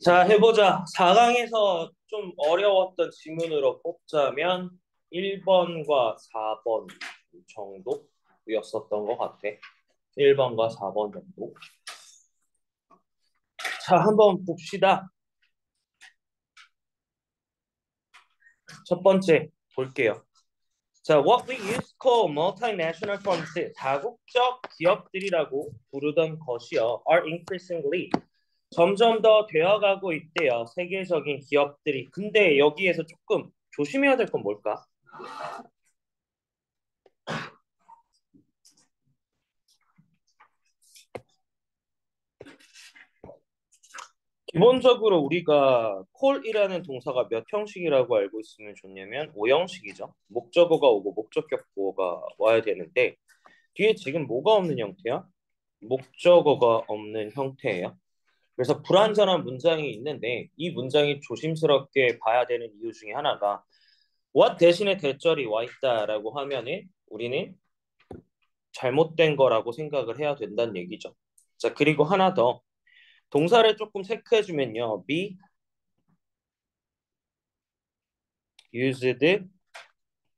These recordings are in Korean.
자, 해보자. 4강에서 좀 어려웠던 지문으로 뽑자면 1번과 4번 정도였었던 것 같아. 1번과 4번 정도. 자, 한번 봅시다. 첫 번째 볼게요. 자, what we used to call multinational firms, 다국적 기업들이라고 부르던 것이요, are increasingly 점점 더 되어가고 있대요. 세계적인 기업들이. 근데 여기에서 조금 조심해야 될 건 뭘까? 기본적으로 우리가 콜이라는 동사가 몇 형식이라고 알고 있으면 좋냐면 5형식이죠. 목적어가 오고 목적격보가 와야 되는데 뒤에 지금 뭐가 없는 형태야? 목적어가 없는 형태예요. 그래서 불완전한 문장이 있는데 이 문장이 조심스럽게 봐야 되는 이유 중에 하나가 what 대신에 대절이 와 있다라고 하면은 우리는 잘못된 거라고 생각을 해야 된다는 얘기죠. 자, 그리고 하나 더 동사를 조금 체크해주면요. be used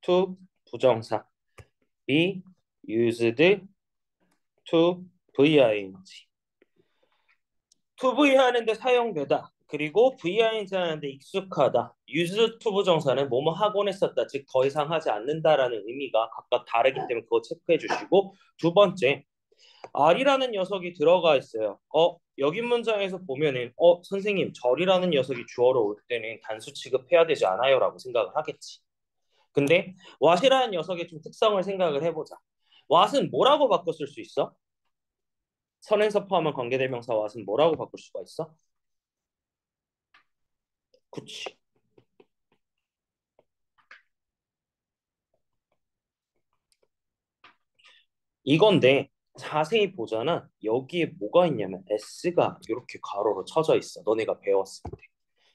to 부정사 be used to VING to V 하는데 사용되다 그리고 VING 하는데 익숙하다 used to 부정사는 뭐뭐 하곤 했었다 즉 더 이상 하지 않는다라는 의미가 각각 다르기 때문에 그거 체크해 주시고 두 번째 R이라는 녀석이 들어가 있어요. 여기 문장에서 보면은 선생님 절이라는 녀석이 주어로 올 때는 단수 취급해야 되지 않아요? 라고 생각을 하겠지. 근데 what이라는 녀석의 좀 특성을 생각을 해보자. what은 뭐라고 바꿔 쓸 수 있어? 선행사 포함한 관계대명사 what은 뭐라고 바꿀 수가 있어? 그치. 이건데 자세히 보잖아. 여기에 뭐가 있냐면 s가 이렇게 가로로 쳐져 있어. 너네가 배웠을 때.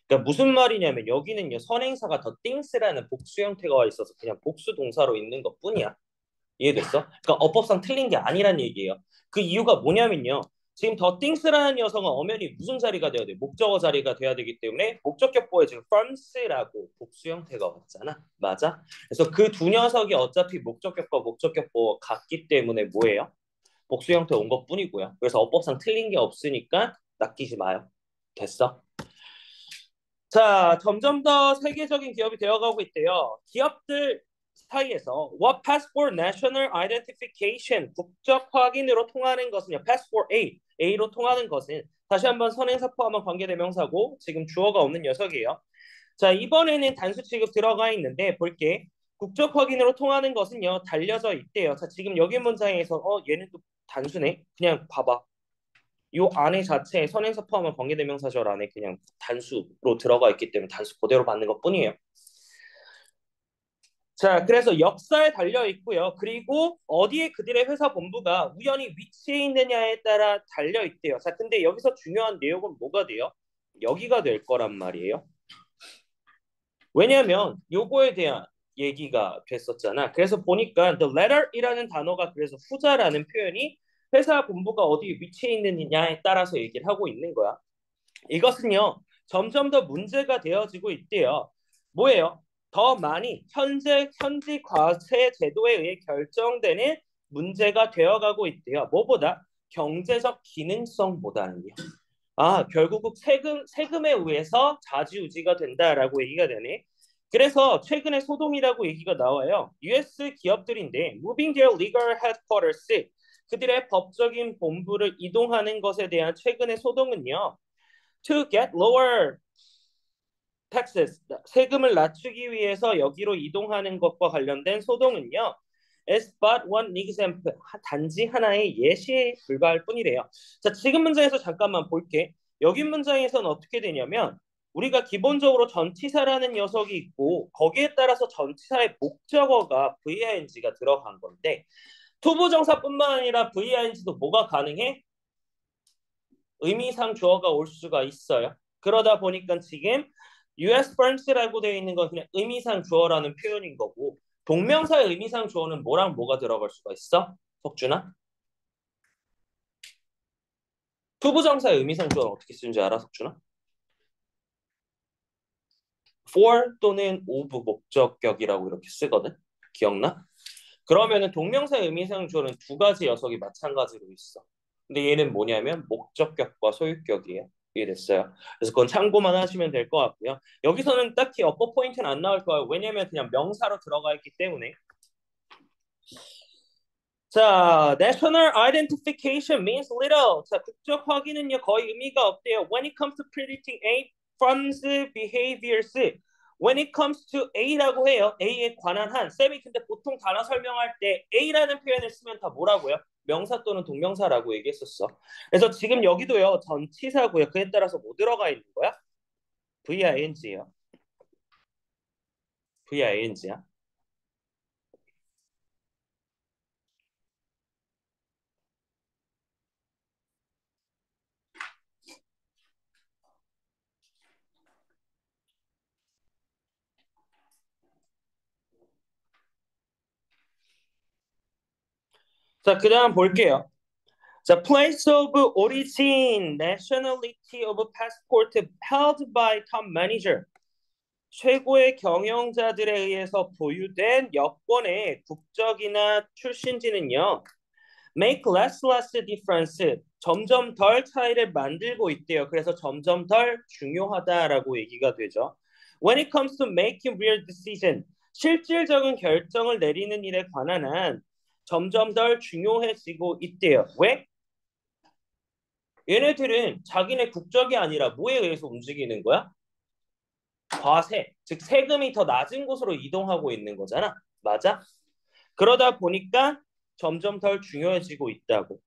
그러니까 무슨 말이냐면 여기는요 선행사가 더 things라는 복수 형태가 와 있어서 그냥 복수 동사로 있는 것뿐이야. 이해됐어? 그러니까 어법상 틀린 게 아니란 얘기예요. 그 이유가 뭐냐면요. 지금 더 things라는 여성은 엄연히 무슨 자리가 돼야 돼? 목적어 자리가 돼야 되기 때문에 목적격보에 지금 firms라고 복수 형태가 왔잖아. 맞아? 그래서 그 두 녀석이 어차피 목적격과 목적격보 같기 때문에 뭐예요? 복수 형태 온 것뿐이고요. 그래서 어법상 틀린 게 없으니까 낚이지 마요. 됐어? 자, 점점 더 세계적인 기업이 되어가고 있대요. 기업들 사이에서 What passport national identification 국적 확인으로 통하는 것은요. passport A로 통하는 것은 다시 한번 선행사 포함한 관계대명사고 지금 주어가 없는 녀석이에요. 자, 이번에는 단수 취급 들어가 있는데 볼게. 국적 확인으로 통하는 것은요. 달려져 있대요. 자, 지금 여기 문장에서 얘는 또 단수네. 그냥 봐봐. 요 안에 자체에 선행사 포함한 관계대명사절 안에 그냥 단수로 들어가 있기 때문에 단수 그대로 받는 것뿐이에요. 자, 그래서 역사에 달려 있고요. 그리고 어디에 그들의 회사 본부가 우연히 위치해 있느냐에 따라 달려 있대요. 자, 근데 여기서 중요한 내용은 뭐가 돼요? 여기가 될 거란 말이에요. 왜냐하면 요거에 대한 얘기가 됐었잖아. 그래서 보니까 the letter이라는 단어가 그래서 후자라는 표현이 회사 본부가 어디에 위치해 있느냐에 따라서 얘기를 하고 있는 거야. 이것은요, 점점 더 문제가 되어지고 있대요. 뭐예요? 더 많이 현지 과세 제도에 의해 결정되는 문제가 되어가고 있대요. 뭐보다 경제적 기능성보다는요. 결국 세금에 의해서 좌지우지가 된다라고 얘기가 되네. 그래서 최근에 소동이라고 얘기가 나와요. US 기업들인데 moving their legal headquarters 그들의 법적인 본부를 이동하는 것에 대한 최근의 소동은요. To get lower taxes, 세금을 낮추기 위해서 여기로 이동하는 것과 관련된 소동은요. is but one example, 단지 하나의 예시에 불과할 뿐이래요. 자, 지금 문장에서 잠깐만 볼게. 여기 문장에서는 어떻게 되냐면 우리가 기본적으로 전치사라는 녀석이 있고 거기에 따라서 전치사의 목적어가 VING가 들어간 건데 투부정사뿐만 아니라 VING도 뭐가 가능해? 의미상 주어가 올 수가 있어요. 그러다 보니까 지금 US firms라고 되어 있는 건 그냥 의미상 주어라는 표현인 거고 동명사의 의미상 주어는 뭐랑 뭐가 들어갈 수가 있어? 석준아? 투부정사의 의미상 주어는 어떻게 쓰는지 알아, 석준아? for 또는 of 목적격이라고 이렇게 쓰거든. 기억나? 그러면은 동명사 의미상 주어는 두 가지 녀석이 마찬가지로 있어. 근데 얘는 뭐냐면 목적격과 소유격이에요. 이해됐어요? 그래서 그건 참고만 하시면 될 것 같고요. 여기서는 딱히 어퍼 포인트는 안 나올 거예요. 왜냐면 그냥 명사로 들어가 있기 때문에. 자, national identification means little. 자, 국적 확인은요 거의 의미가 없대요. When it comes to predicting A firm's behaviors, when it comes to A라고 해요. A에 관한 한. 쌤이 근데 보통 단어 설명할 때 A라는 표현을 쓰면 다 뭐라고요? 명사 또는 동명사라고 얘기했었어. 그래서 지금 여기도요 전치사고요. 그에 따라서 뭐 들어가 있는 거야? VING요. VING야. 자, 그다음 볼게요. The place of origin, nationality of passport held by top manager. 최고의 경영자들에 의해서 보유된 여권의 국적이나 출신지는요. Make less difference. 점점 덜 차이를 만들고 있대요. 그래서 점점 덜 중요하다라고 얘기가 되죠. When it comes to making real decision, 실질적인 결정을 내리는 일에 관한 한 점점 덜 중요해지고 있대요. 왜? 얘네들은 자기네 국적이 아니라 뭐에 의해서 움직이는 거야? 과세, 즉 세금이 더 낮은 곳으로 이동하고 있는 거잖아. 맞아? 그러다 보니까 점점 덜 중요해지고 있다고.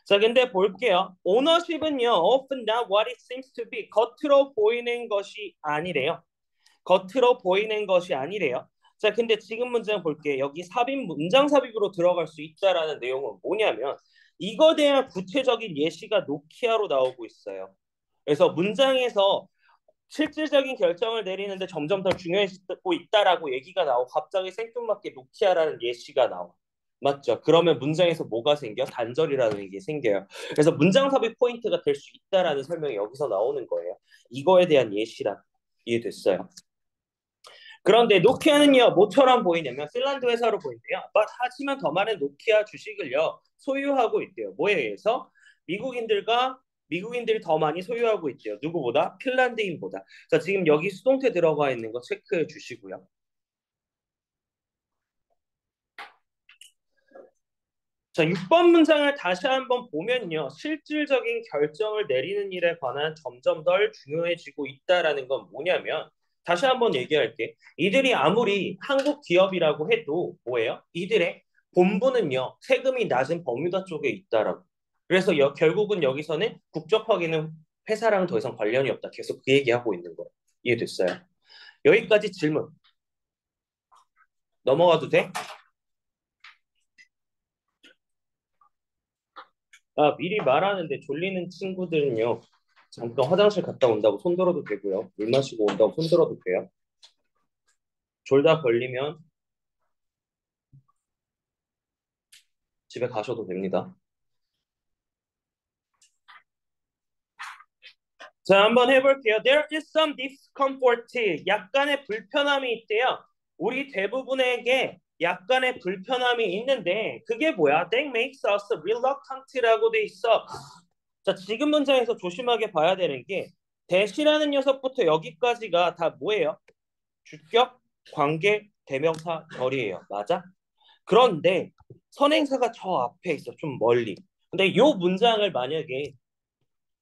자, 근데 볼게요. ownership은요, often not what it seems to be. 겉으로 보이는 것이 아니래요. 겉으로 보이는 것이 아니래요. 자, 근데 지금 문장 볼게요. 여기 삽입, 문장 삽입으로 들어갈 수 있다라는 내용은 뭐냐면 이거에 대한 구체적인 예시가 노키아로 나오고 있어요. 그래서 문장에서 실질적인 결정을 내리는데 점점 더 중요해지고 있다라고 얘기가 나오고 갑자기 생뚱맞게 노키아라는 예시가 나와. 맞죠? 그러면 문장에서 뭐가 생겨? 단절이라는 게 생겨요. 그래서 문장 삽입 포인트가 될 수 있다라는 설명이 여기서 나오는 거예요. 이거에 대한 예시라 이해됐어요? 그런데 노키아는요, 뭐처럼 보이냐면 핀란드 회사로 보인대요. 하지만 더 많은 노키아 주식을요, 소유하고 있대요. 뭐에 의해서? 미국인들이 더 많이 소유하고 있대요. 누구보다? 핀란드인보다. 자, 지금 여기 수동태 들어가 있는 거 체크해 주시고요. 자, 6번 문장을 다시 한번 보면요. 실질적인 결정을 내리는 일에 관한 점점 덜 중요해지고 있다라는 건 뭐냐면 다시 한번 얘기할게. 이들이 아무리 한국 기업이라고 해도 뭐예요? 이들의 본부는요. 세금이 낮은 버뮤다 쪽에 있다라고. 그래서 결국은 여기서는 국적 확인은 회사랑 더 이상 관련이 없다. 계속 그 얘기하고 있는 거예요. 이해됐어요? 여기까지 질문 넘어가도 돼? 아, 미리 말하는데 졸리는 친구들은요. 잠깐 화장실 갔다 온다고 손 들어도 되고요. 물 마시고 온다고 손 들어도 돼요. 졸다 걸리면 집에 가셔도 됩니다. 자, 한번 해볼게요. There is some discomfort. 약간의 불편함이 있대요. 우리 대부분에게 약간의 불편함이 있는데 그게 뭐야? That makes us reluctant라고 돼 있어. 자, 지금 문장에서 조심하게 봐야 되는 게 대시라는 녀석부터 여기까지가 다 뭐예요? 주격, 관계, 대명사, 절이에요. 맞아? 그런데 선행사가 저 앞에 있어. 좀 멀리. 근데 이 문장을 만약에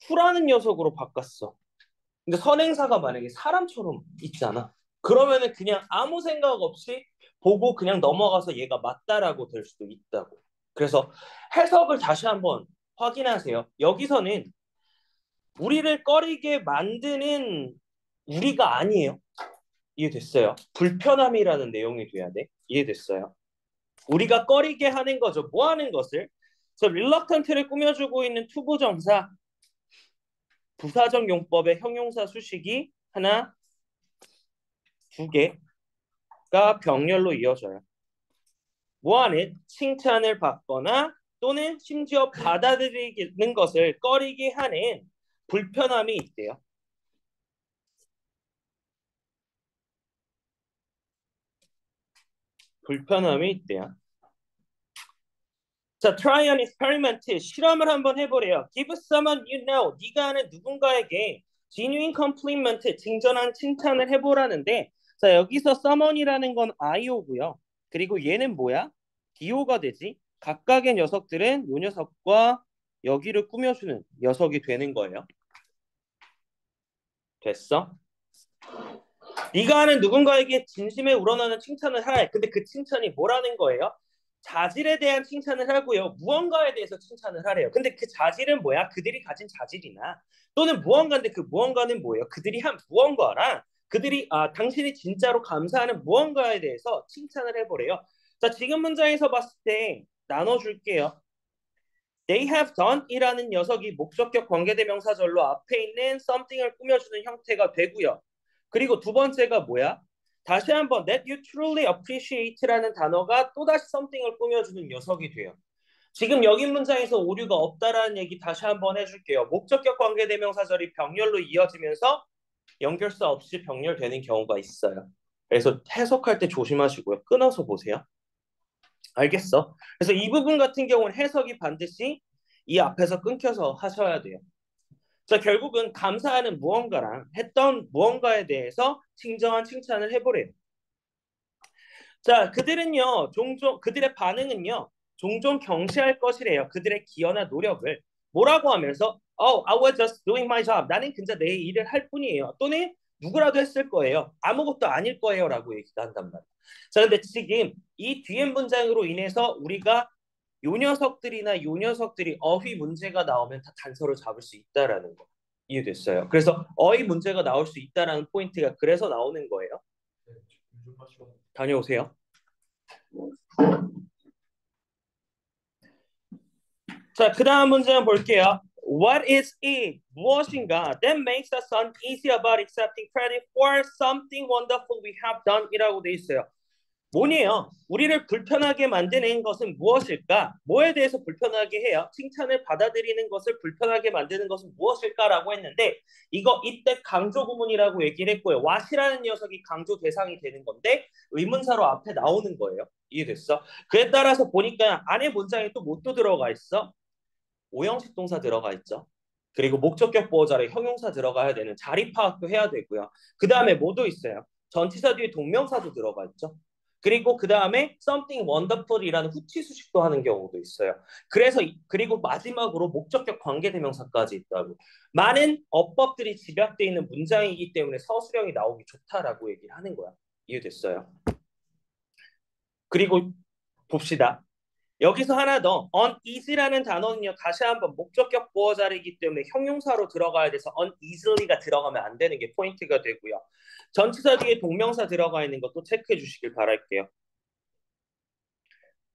후라는 녀석으로 바꿨어. 근데 선행사가 만약에 사람처럼 있잖아. 그러면은 그냥 아무 생각 없이 보고 그냥 넘어가서 얘가 맞다라고 될 수도 있다고. 그래서 해석을 다시 한번 확인하세요. 여기서는 우리를 꺼리게 만드는 우리가 아니에요. 이해됐어요? 불편함이라는 내용이 돼야 돼. 이해됐어요? 우리가 꺼리게 하는 거죠. 뭐 하는 것을? 그래서 릴럭턴트를 꾸며주고 있는 투부정사, 부사적 용법의 형용사 수식이 하나, 두 개가 병렬로 이어져요. 뭐하는? 칭찬을 받거나 또는 심지어 받아들이는 것을 꺼리게 하는 불편함이 있대요. 불편함이 있대요. 자, try an experiment. 실험을 한번 해보래요. Give someone you know. 네가 아는 누군가에게 genuine compliment, 진정한 칭찬을 해보라는데, 자, 여기서 someone이라는 건 I오고요. 그리고 얘는 뭐야? D오가 되지. 각각의 녀석들은 요 녀석과 여기를 꾸며주는 녀석이 되는 거예요. 됐어? 네가 아는 누군가에게 진심에 우러나는 칭찬을 하래. 근데 그 칭찬이 뭐라는 거예요? 자질에 대한 칭찬을 하고요. 무언가에 대해서 칭찬을 하래요. 근데 그 자질은 뭐야? 그들이 가진 자질이나 또는 무언가인데 그 무언가는 뭐예요? 그들이 한 무언가랑 그들이 당신이 진짜로 감사하는 무언가에 대해서 칭찬을 해보래요. 자, 지금 문장에서 봤을 때 나눠줄게요. They have done이라는 녀석이 목적격 관계대명사절로 앞에 있는 something을 꾸며주는 형태가 되고요. 그리고 두 번째가 뭐야? 다시 한번 that you truly appreciate라는 단어가 또다시 something을 꾸며주는 녀석이 돼요. 지금 여기 문장에서 오류가 없다라는 얘기 다시 한번 해줄게요. 목적격 관계대명사절이 병렬로 이어지면서 연결사 없이 병렬되는 경우가 있어요. 그래서 해석할 때 조심하시고요. 끊어서 보세요. 알겠어. 그래서 이 부분 같은 경우는 해석이 반드시 이 앞에서 끊겨서 하셔야 돼요. 자, 결국은 감사하는 무언가랑 했던 무언가에 대해서 진정한 칭찬을 해보래요. 자, 그들의 반응은요, 종종 경시할 것이래요. 그들의 기여나 노력을. 뭐라고 하면서, Oh, I was just doing my job. 나는 그저 내 일을 할 뿐이에요. 또는 누구라도 했을 거예요. 아무것도 아닐 거예요. 라고 얘기가 한단 말이에요. 자, 근데 지금 이 뒤에 문장으로 인해서 우리가 요 녀석들이나 요 녀석들이 어휘 문제가 나오면 다 단서를 잡을 수 있다라는 거. 이해됐어요? 그래서 어휘 문제가 나올 수 있다라는 포인트가 그래서 나오는 거예요. 다녀오세요. 자, 그 다음 문제 한번 볼게요. What is it? 무엇인가? That makes us uneasy about accepting credit for something wonderful we have done 이라고 돼 있어요. 뭐니에요? 우리를 불편하게 만드는 것은 무엇일까? 뭐에 대해서 불편하게 해요? 칭찬을 받아들이는 것을 불편하게 만드는 것은 무엇일까라고 했는데 이때 강조 구문이라고 얘기를 했고요. what이라는 녀석이 강조 대상이 되는 건데 의문사로 앞에 나오는 거예요. 이해됐어? 그에 따라서 보니까 안에 문장에 또 뭐 또 들어가 있어? 오형식 동사 들어가 있죠. 그리고 목적격 보호자를 형용사 들어가야 되는 자리 파악도 해야 되고요. 그 다음에 뭐도 있어요. 전치사 뒤에 동명사도 들어가 있죠. 그리고 그 다음에 something wonderful이라는 후치 수식도 하는 경우도 있어요. 그리고 마지막으로 목적격 관계대명사까지 있다고. 많은 어법들이 집약되어 있는 문장이기 때문에 서술형이 나오기 좋다라고 얘기를 하는 거야. 이해됐어요? 그리고 봅시다. 여기서 하나 더 uneasy라는 단어는요. 다시 한번 목적격 보어자리이기 때문에 형용사로 들어가야 돼서 uneasily가 들어가면 안 되는 게 포인트가 되고요. 전치사 뒤에 동명사 들어가 있는 것도 체크해 주시길 바랄게요.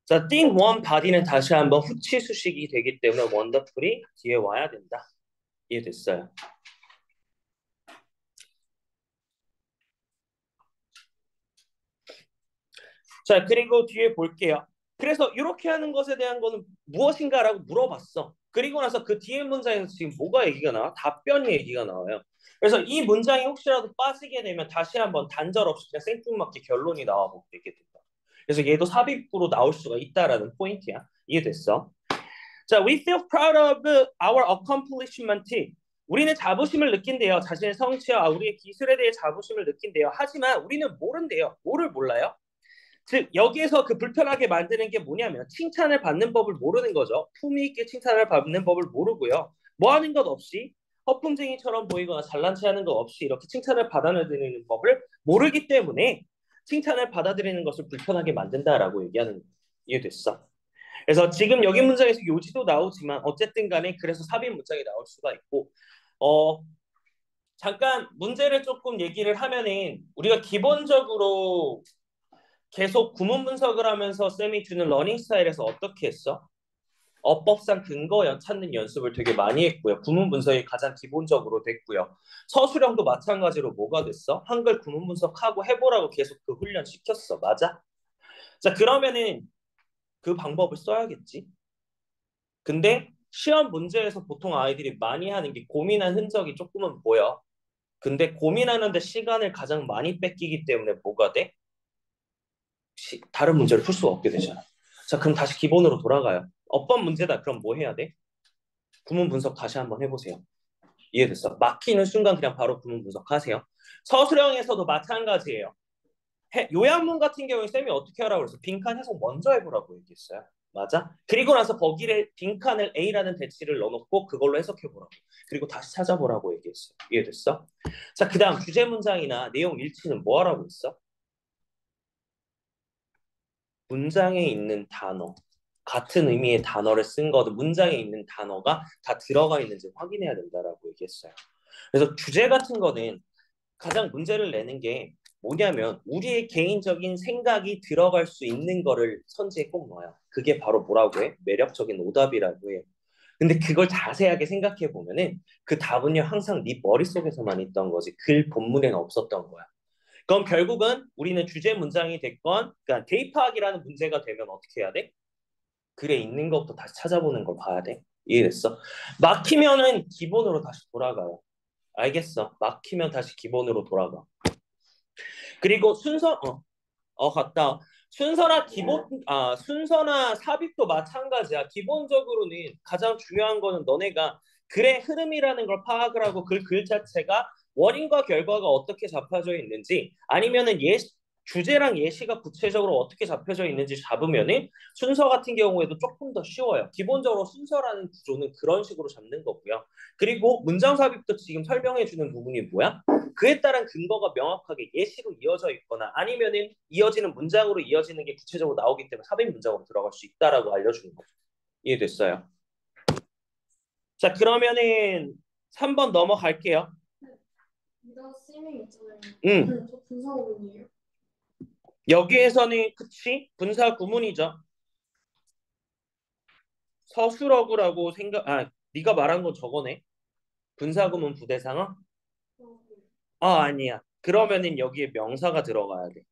자, think one body는 다시 한번 후치 수식이 되기 때문에 wonderfully 뒤에 와야 된다. 이해됐어요? 자, 그리고 뒤에 볼게요. 그래서 이렇게 하는 것에 대한 거는 무엇인가라고 물어봤어. 그리고 나서 그 뒤에 문장에서 지금 뭐가 얘기가 나와? 답변이 얘기가 나와요. 그래서 이 문장이 혹시라도 빠지게 되면 다시 한번 단절 없이 그냥 생뚱맞게 결론이 나와보게 된다. 그래서 얘도 삽입구로 나올 수가 있다라는 포인트야. 이해됐어? 자, we feel proud of our accomplishment. 우리는 자부심을 느낀대요. 자신의 성취와 우리의 기술에 대해 자부심을 느낀대요. 하지만 우리는 모른대요. 뭐를 몰라요? 즉 여기에서 그 불편하게 만드는 게 뭐냐면 칭찬을 받는 법을 모르는 거죠. 품위 있게 칭찬을 받는 법을 모르고요. 뭐 하는 것 없이 허풍쟁이처럼 보이거나 잘난 체하는 것 없이 이렇게 칭찬을 받아들이는 법을 모르기 때문에 칭찬을 받아들이는 것을 불편하게 만든다라고 얘기하는 거예요. 이해됐어? 그래서 지금 여기 문장에서 요지도 나오지만 어쨌든 간에 그래서 삽입 문장이 나올 수가 있고 잠깐 문제를 조금 얘기를 하면은 우리가 기본적으로 계속 구문 분석을 하면서 쌤이 주는 러닝 스타일에서 어떻게 했어? 어법상 근거 찾는 연습을 되게 많이 했고요. 구문 분석이 가장 기본적으로 됐고요. 서술형도 마찬가지로 뭐가 됐어? 한글 구문 분석하고 해보라고 계속 그 훈련 시켰어. 맞아? 자, 그러면은 그 방법을 써야겠지. 근데 시험 문제에서 보통 아이들이 많이 하는 게 고민한 흔적이 조금은 보여. 근데 고민하는데 시간을 가장 많이 뺏기기 때문에 뭐가 돼? 다른 문제를 풀 수가 없게 되잖아. 자, 그럼 다시 기본으로 돌아가요. 어법 문제다. 그럼 뭐 해야 돼? 구문 분석 다시 한번 해보세요. 이해됐어? 막히는 순간 그냥 바로 구문 분석하세요. 서술형에서도 마찬가지예요. 요약문 같은 경우에 쌤이 어떻게 하라고 그랬어? 빈칸 해석 먼저 해보라고 얘기했어요. 맞아? 그리고 나서 거기에 빈칸을 A라는 대치를 넣어놓고 그걸로 해석해보라고. 그리고 다시 찾아보라고 얘기했어요. 이해됐어? 자, 그 다음 주제 문장이나 내용 일치는 뭐 하라고 했어? 문장에 있는 단어, 같은 의미의 단어를 쓴 거든 문장에 있는 단어가 다 들어가 있는지 확인해야 된다라고 얘기했어요. 그래서 주제 같은 거는 가장 문제를 내는 게 뭐냐면 우리의 개인적인 생각이 들어갈 수 있는 거를 선지에 꼭 넣어요. 그게 바로 뭐라고 해? 매력적인 오답이라고 해요. 근데 그걸 자세하게 생각해 보면은 그 답은요 항상 네 머릿속에서만 있던 거지 글 본문에는 없었던 거야. 그럼 결국은 우리는 주제 문장이 됐건 그러니까 대입하기라는 문제가 되면 어떻게 해야 돼? 글에 있는 것부터 다시 찾아보는 걸 봐야 돼. 이해됐어? 막히면은 기본으로 다시 돌아가요. 알겠어. 막히면 다시 기본으로 돌아가. 그리고 갔다. 순서나 삽입도 마찬가지야. 기본적으로는 가장 중요한 거는 너네가 글의 흐름이라는 걸 파악을 하고 글 자체가 원인과 결과가 어떻게 잡혀져 있는지 아니면은 주제랑 예시가 구체적으로 어떻게 잡혀져 있는지 잡으면은 순서 같은 경우에도 조금 더 쉬워요. 기본적으로 순서라는 구조는 그런 식으로 잡는 거고요. 그리고 문장 삽입도 지금 설명해 주는 부분이 뭐야? 그에 따른 근거가 명확하게 예시로 이어져 있거나 아니면은 이어지는 문장으로 이어지는 게 구체적으로 나오기 때문에 삽입 문장으로 들어갈 수 있다라고 알려주는 거죠. 이해됐어요? 자, 그러면은 3번 넘어갈게요. 미더 스밍 있잖아요. 응. 저 분사구문이에요. 여기에서는 그치? 분사 구문이죠. 서술어구라고 네가 말한 건 저거네. 분사 구문 부대 상황? 네. 아니야. 그러면은 여기에 명사가 들어가야 돼.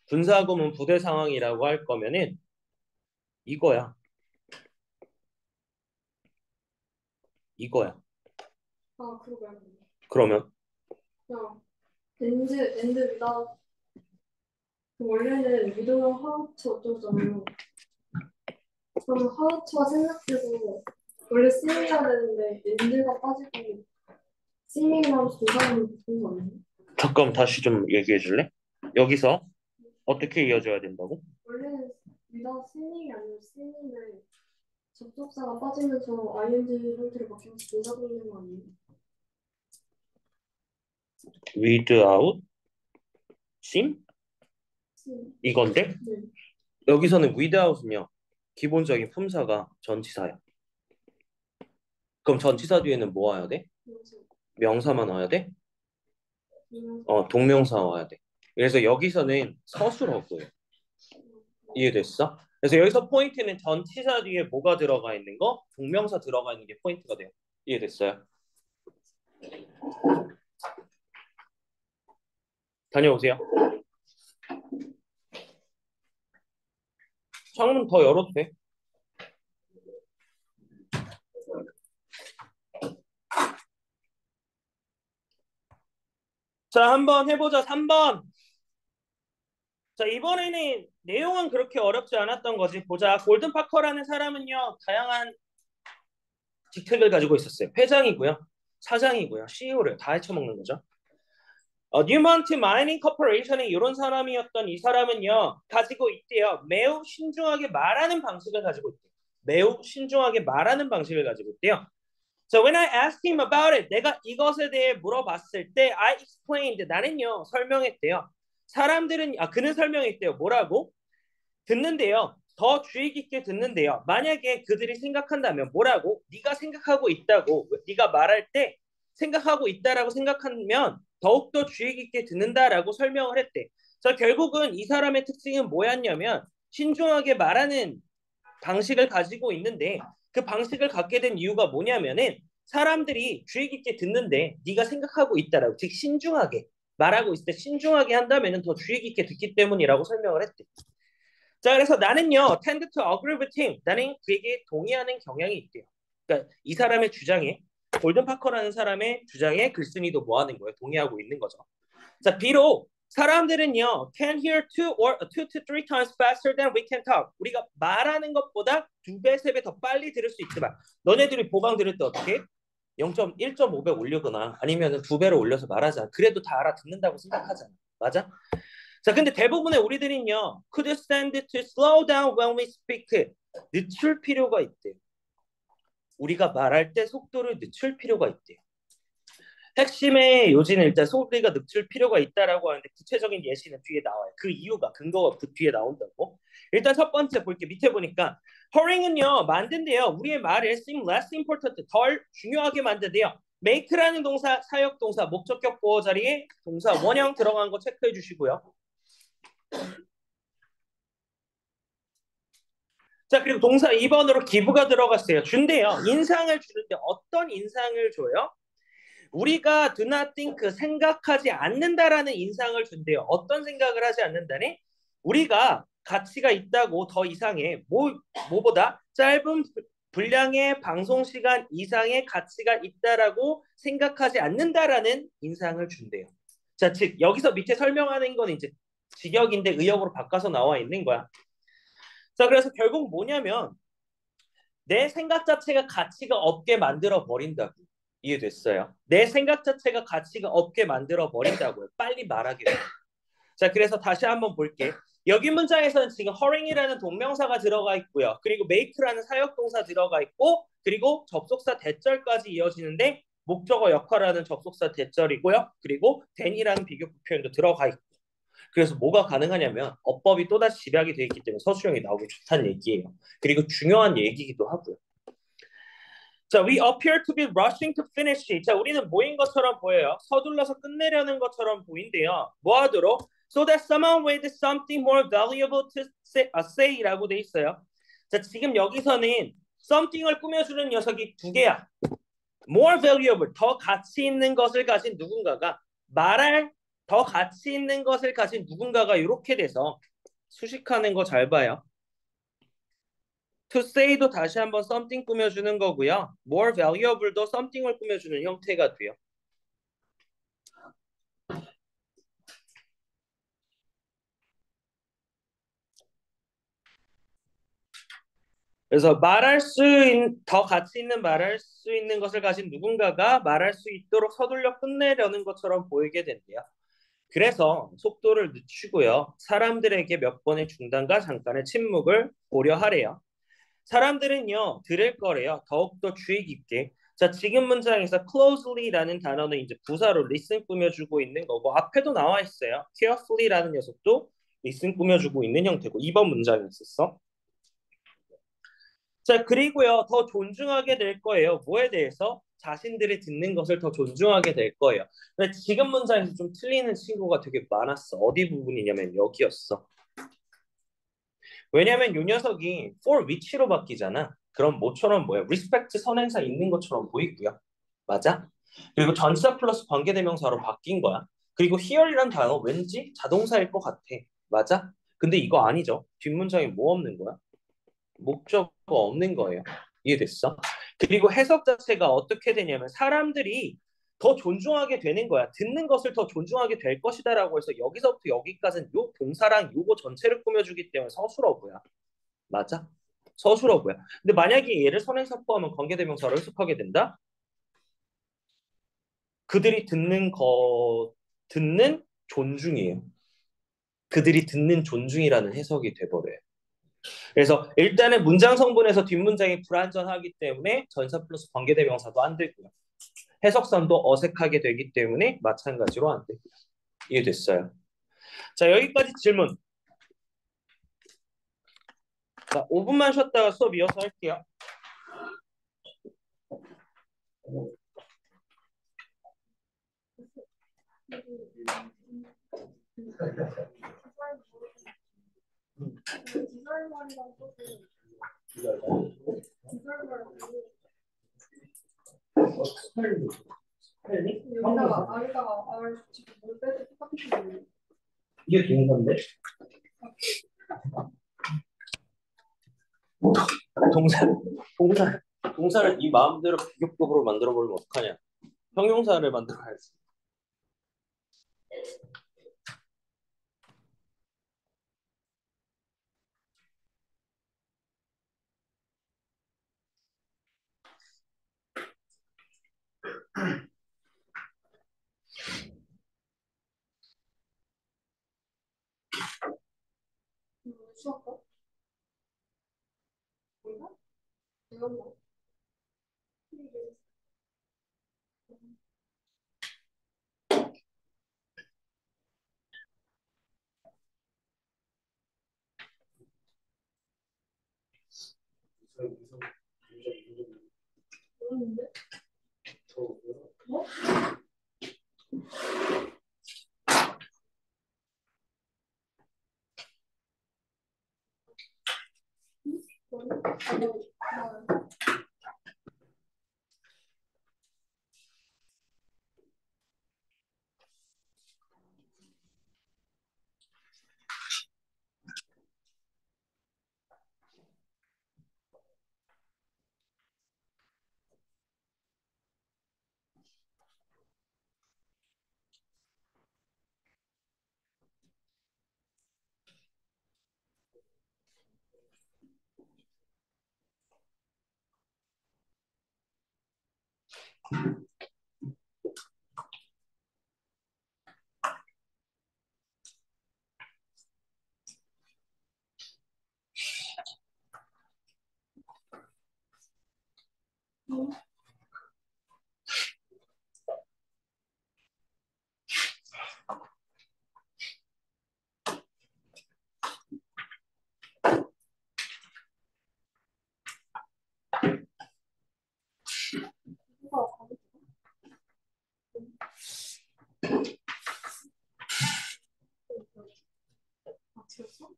분사 구문 부대 상황이라고 할 거면은 이거야. 이거야. 그러고요. 그러면 그냥 엔드 미더 원래는 미더 하우처 어쩌잖아요. 그러면 하우처가 생략되고 원래 스밍이야 되는데 엔드가 빠지고 스밍이랑 동사는 무슨 거 아니에요? 잠깐 다시 좀 얘기해 줄래? 여기서 어떻게 이어져야 된다고? 원래는 미더 스밍이 아니고 스밍인데 접속사가 빠지면서 ing 형태로 바뀌면서 동사 돌리는 거 아니에요? without sim 스밍. 이건데 네. 여기서는 without은요 기본적인 품사가 전치사야. 그럼 전치사 뒤에는 뭐 와야 돼? 그래서 명사만 와야 돼? 그냥 동명사 와야 돼. 그래서 여기서는 서술어고요. 이해됐어? 그래서 여기서 포인트는 전치사 뒤에 뭐가 들어가 있는 거? 동명사 들어가 있는 게 포인트가 돼요. 이해됐어요? 다녀오세요. 창문 더 열어도 돼. 자, 한번 해보자. 3번. 자, 이번에는 내용은 그렇게 어렵지 않았던 거지. 보자. 골든 파커라는 사람은요, 다양한 직책을 가지고 있었어요. 회장이고요, 사장이고요, CEO를 다 헤쳐먹는 거죠. 뉴먼트 마이닝 커퍼레이션의 이런 사람이었던 이 사람은요, 가지고 있대요. 매우 신중하게 말하는 방식을 가지고 있대요. 매우 신중하게 말하는 방식을 가지고 있대요. So when I asked him about it, 내가 이것에 대해 물어봤을 때, I explained, 나는요, 설명했대요. 그는 설명했대요. 뭐라고? 듣는데요. 더 주의 깊게 듣는데요. 만약에 그들이 생각한다면 뭐라고? 네가 생각하고 있다고 네가 말할 때 생각하고 있다라고 생각하면 더욱더 주의 깊게 듣는다라고 설명을 했대. 자, 결국은 이 사람의 특징은 뭐였냐면 신중하게 말하는 방식을 가지고 있는데 그 방식을 갖게 된 이유가 뭐냐면은 사람들이 주의 깊게 듣는데 네가 생각하고 있다라고 즉 신중하게 말하고 있을 때 신중하게 한다면은 더 주의 깊게 듣기 때문이라고 설명을 했대. 자, 그래서 나는요, tend to agree with him. 나는 그에게 동의하는 경향이 있대요. 그러니까 이 사람의 주장에, 골든 파커라는 사람의 주장에 글쓴이도 뭐 하는 거예요? 동의하고 있는 거죠. 자, 비록 사람들은요, can hear two to three times faster than we can talk. 우리가 말하는 것보다 2배, 3배 더 빨리 들을 수 있지만, 너네들이 보강 들을 때 어떻게? 0.1.5배 올리거나 아니면 2배로 올려서 말하잖아. 그래도 다 알아듣는다고 생각하잖아. 맞아? 자, 근데 대부분의 우리들은요, could stand to slow down when we speak. 늦출 필요가 있대요. 우리가 말할 때 속도를 늦출 필요가 있대요. 핵심의 요지는 일단 소리가 늦출 필요가 있다라고 하는데 구체적인 예시는 뒤에 나와요. 그 이유가 근거가 그 뒤에 나온다고. 일단 첫 번째 볼게 밑에 보니까 hurry는요 만든대요. 우리의 말을 seem less important 덜 중요하게 만든대요. make라는 동사 사역 동사 목적격 보호 자리에 동사 원형 들어간 거 체크해 주시고요. 자 그리고 동사 2번으로 기부가 들어갔어요. 준대요. 인상을 주는데 어떤 인상을 줘요? 우리가 do not think 생각하지 않는다라는 인상을 준대요. 어떤 생각을 하지 않는다니? 우리가 가치가 있다고 더 이상의 뭐보다 짧은 분량의 방송 시간 이상의 가치가 있다라고 생각하지 않는다라는 인상을 준대요. 자, 즉 여기서 밑에 설명하는 건 이제 직역인데 의역으로 바꿔서 나와 있는 거야. 자, 그래서 결국 뭐냐면 내 생각 자체가 가치가 없게 만들어 버린다고. 이해됐어요? 내 생각 자체가 가치가 없게 만들어 버린다고요. 빨리 말하게 돼요. 자, 그래서 다시 한번 볼게. 여기 문장에서는 지금 hurry이라는 동명사가 들어가 있고요. 그리고 make라는 사역동사 들어가 있고 그리고 접속사 대절까지 이어지는데 목적어 역할하는 접속사 대절이고요. 그리고 than이라는 비교급 표현도 들어가 있고 그래서 뭐가 가능하냐면 어법이 또다시 집약이 되어 있기 때문에 서술형이 나오기 좋다는 얘기예요. 그리고 중요한 얘기이기도 하고요. 자, we appear to be rushing to finish. 자, 우리는 뭐인 것처럼 보여요. 서둘러서 끝내려는 것처럼 보인대요. 뭐 하도록? So that someone with something more valuable to say라고 돼 있어요. 자, 지금 여기서는 something을 꾸며주는 녀석이 두 개야. more valuable, 더 가치 있는 것을 가진 누군가가 말할 더 가치 있는 것을 가진 누군가가 이렇게 돼서 수식하는 거 잘 봐요. to say도 다시 한번 something 꾸며주는 거고요. more valuable도 something을 꾸며주는 형태가 돼요. 그래서 더 가치 있는 말할 수 있는 것을 가진 누군가가 말할 수 있도록 서둘러 끝내려는 것처럼 보이게 된대요. 그래서 속도를 늦추고요. 사람들에게 몇 번의 중단과 잠깐의 침묵을 고려하래요. 사람들은요 들을 거래요. 더욱더 주의 깊게. 자 지금 문장에서 closely라는 단어는 이제 부사로 listen 꾸며주고 있는 거고 앞에도 나와 있어요. carefully라는 녀석도 listen 꾸며주고 있는 형태고 2번 문장에 있었어. 자 그리고요 더 존중하게 될 거예요. 뭐에 대해서? 자신들이 듣는 것을 더 존중하게 될 거예요. 근데 지금 문장에서 좀 틀리는 친구가 되게 많았어. 어디 부분이냐면 여기였어. 왜냐면 이 녀석이 for which로 바뀌잖아. 그럼 뭐처럼 뭐야? respect 선행사 있는 것처럼 보이고요. 맞아? 그리고 전치사 플러스 관계대명사로 바뀐 거야. 그리고 here이란 단어 왠지 자동사일 것 같아. 맞아? 근데 이거 아니죠. 뒷문장에 뭐 없는 거야? 목적어 없는 거예요. 이해됐어? 그리고 해석 자체가 어떻게 되냐면 사람들이 더 존중하게 되는 거야. 듣는 것을 더 존중하게 될 것이다라고 해서 여기서부터 여기까지는 요 동사랑 요거 전체를 꾸며주기 때문에 서술어구야. 맞아? 서술어구야. 근데 만약에 얘를 선행사 포함한 관계대명사로 해석하게 된다? 그들이 듣는 존중이에요. 그들이 듣는 존중이라는 해석이 돼버려요. 그래서 일단은 문장 성분에서 뒷문장이 불완전하기 때문에 전사 플러스 관계대명사도 안 되고요. 해석선도 어색하게 되기 때문에 마찬가지로 안 되고요. 이해됐어요? 자 여기까지 질문. 자 5분만 쉬었다가 수업 이어서 할게요. 여기다가 R에다가 R 붙이고 뭘 빼도 똑같은 거예요. 이게 동사인데? 동사를 이 마음대로 비교급으로 만들어버리면 어떡하냐? 형용사를 만들어야지. 추웠다? 뭔가? 이런 거? 모르는데? 뭐? 뭐야? 누가 맞췄어?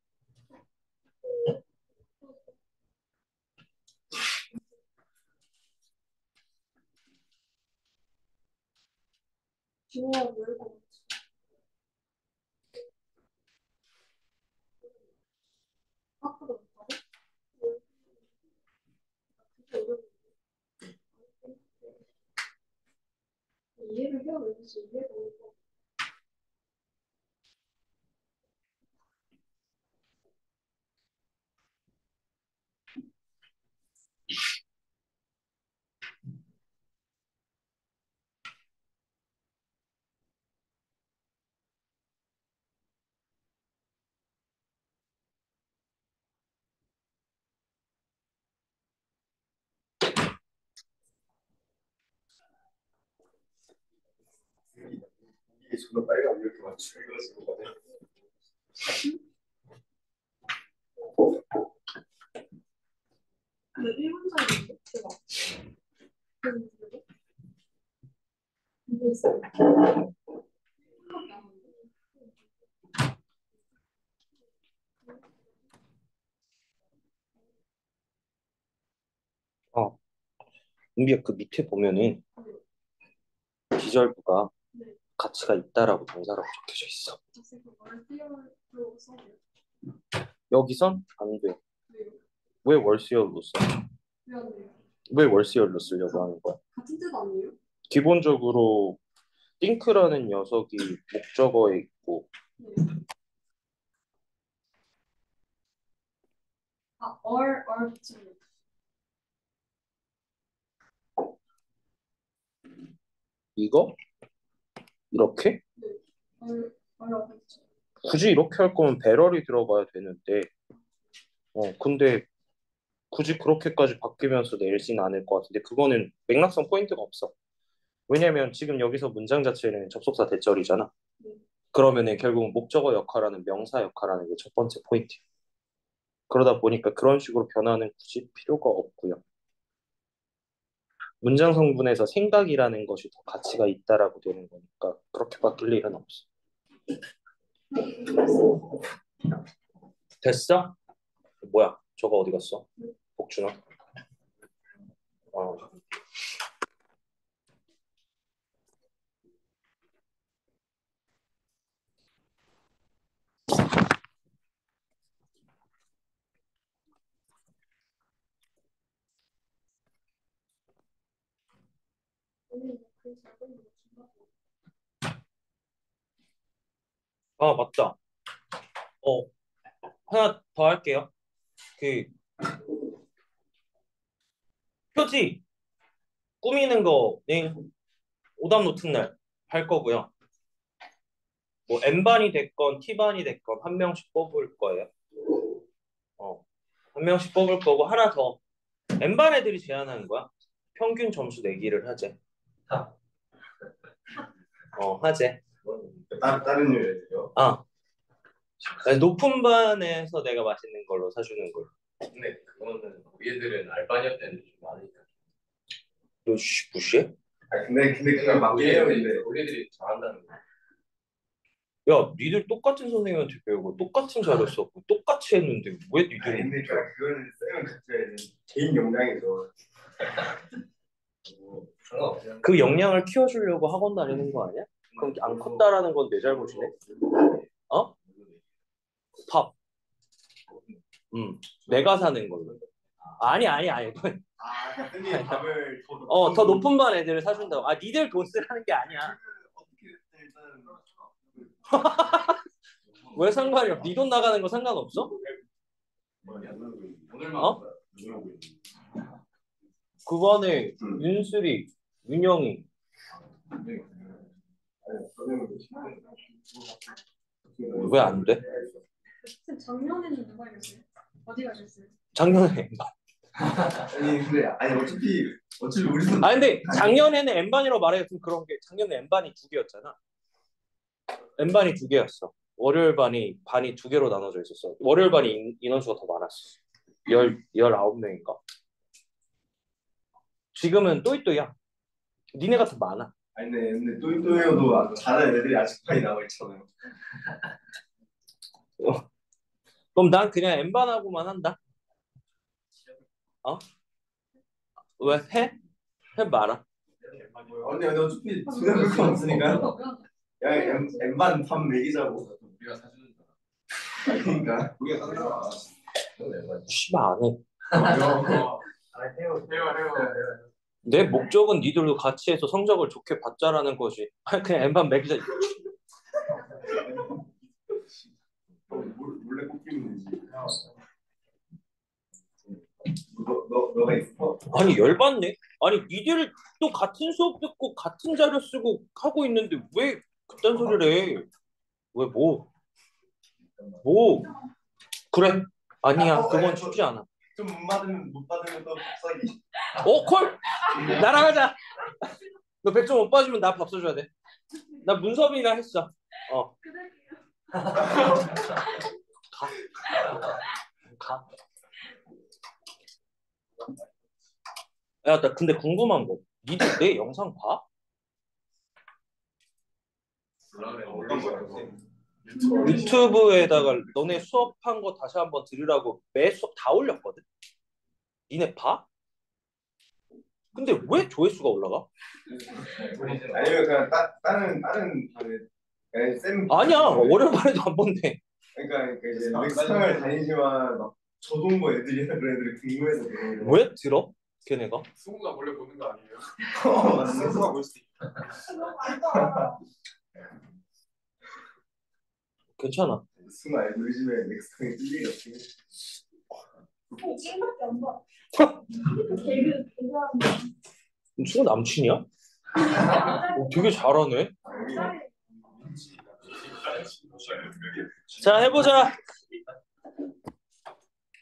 중요한 왜 이거 아까도 못하고? 그게 어려운데. 이해를 해야 되지. 이해가 어려워. 이게 존나 빨간 이렇게 맞추고 이거 거든. 근데 1분짜리인데? 제가. 이게 있어. 어, 은비야 그 밑에 보면은 기절부가 네. 가치가 있다라고 동사라고 적혀져 있어. 자세가 말 띄어로 써요. 여기선 안 돼. 왜요? 왜 월수열로 써? 왜 안 돼요? 왜 월수열로 쓰려고 하는 거야? 같은 뜻 아니에요? 기본적으로 띵크라는 녀석이 목적어에 있고 네. 아, 얼 붙이는. 이거 이렇게 네. 얼 붙이는. 굳이 이렇게 할 거면 배럴이 들어가야 되는데 근데 굳이 그렇게까지 바뀌면서 내리진 않을 것 같은데 그거는 맥락상 포인트가 없어. 왜냐면 지금 여기서 문장 자체는 접속사 대절이잖아. 네. 그러면은 결국은 목적어 역할하는 명사 역할하는 게 첫 번째 포인트야. 그러다 보니까 그런 식으로 변화는 굳이 필요가 없고요. 문장 성분에서 생각이라는 것이 더 가치가 있다라고 되는 거니까 그렇게 바뀔 일은 없어. 됐어? 뭐야? 저거 어디 갔어? 복준아? 어. 아, 맞다. 어, 하나 더 할게요. 그 표지 꾸미는 거는 오답 노트 날 할 거고요. 뭐 N반이 됐건 T반이 됐건 한 명씩 뽑을 거예요. 한 명씩 뽑을 거고 하나 더. N반 애들이 제안하는 거야. 평균 점수 내기를 하재. 하재. 다른 요일이요? 아니, 높은 반에서 내가 맛있는 걸로 사주는 걸로. 근데 그거는 우리 애들은 알바니아 때는 좀 많으니까. 너 무시해? 근데 그냥 맞게요. 근데 우리 애들이 잘한다는 거. 야, 니들 똑같은 선생님한테 배우고 똑같은 자료 썼고 똑같이 했는데 왜 니들은 근데 그거는 쌤은 각자의 개인 역량이죠. 상관없어요. 그 역량을 키워주려고 학원 다니는 거 아니야? 그럼 안 컸다라는 건 내 잘못이네? 어? 밥. 내가 사는 걸로. 아니. 선생님 밥을 더 높은 반 애들을 사준다고. 니들 돈 쓰라는 게 아니야. 어떻게 일단 왜 상관이야? 네 돈 나가는 거 상관없어? 오늘만 그반에 윤슬이, 윤영이. 왜 안 돼? 작년에는 누가 이겼어요? 어디 가셨어요? 작년에. 아니 어차피 우리도 근데 작년에는 N반이라고 말해야 좀 그런 게 작년에 N반이 2개였잖아. N반이 2개였어. 월요일 반이 2개로 나눠져 있었어. 월요일 반이 인원수가 더 많았어. 19명인가? 지금은 또이또이야. 니네가 더 많아. 아니 근데 또이또이여도 잘하는 애들이 아직 많이 남아 있잖아요. 그럼 난 그냥 N반하고만 한다. 왜 해? 해봐라. 근데 어차피 돈을 벌거 없으니까 야 M반 밥 먹이자고. 우리가 사주는 거. 그러니까 우리가 사주는 거. 씨발 안 해. 해요. 내 목적은 니들도 같이 해서 성적을 좋게 받자라는 거지. 그냥 N반 매기자. 몰래 꼽히면 되지. 너가 있어? 아니 열받네. 아니 니들 또 같은 수업 듣고 같은 자료 쓰고 하고 있는데 왜 그딴 소리를 해? 왜 뭐? 그래? 아니야 그건 쉽지 않아. 좀 못 받으면 또 갑자기. 콜! 나랑 하자. 너 100점 못 빠지면 나 밥 사줘야 돼. 나 문섭이랑 했어. 가. 야, 나 근데 궁금한 거. 니들 내 영상 봐? 유튜브에다가 너네 수업한 거 다시 한번 들으라고 매 수업 다 올렸거든? 니네 봐? 근데 왜 조회수가 올라가? 아니면 그냥 다른 반에 쌤. 아니야 월요일반에도 안 본대. 그러니까 이제 렉스탕을 다니지만 막 저동고 애들이나 그런 애들이 궁금해서 그러는 거야. 왜 들어? 걔네가? 승우가 원래 보는 거 아니에요? 맞네. 승우가 볼 수도 있다. 괜찮아. 승우 알고리즘에 렉스탕이 뜰 일이 없긴 해. 게임밖에 안 봐. 개그 괜찮은데. 친구 남친이야? 되게 잘하네. 자 해보자.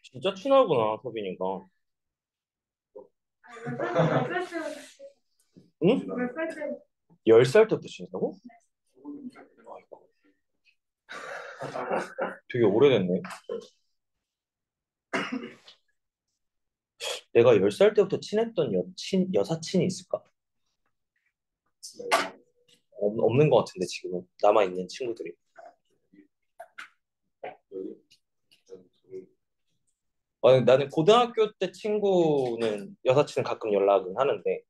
진짜 친하구나 서빈이가. 응? 10살 때부터 친하다고? 되게 오래됐네. 내가 10살 때부터 친했던 여사친이 있을까? 없는 것 같은데 지금은 남아있는 친구들이. 나는 고등학교 때 친구는 여사친은 가끔 연락은 하는데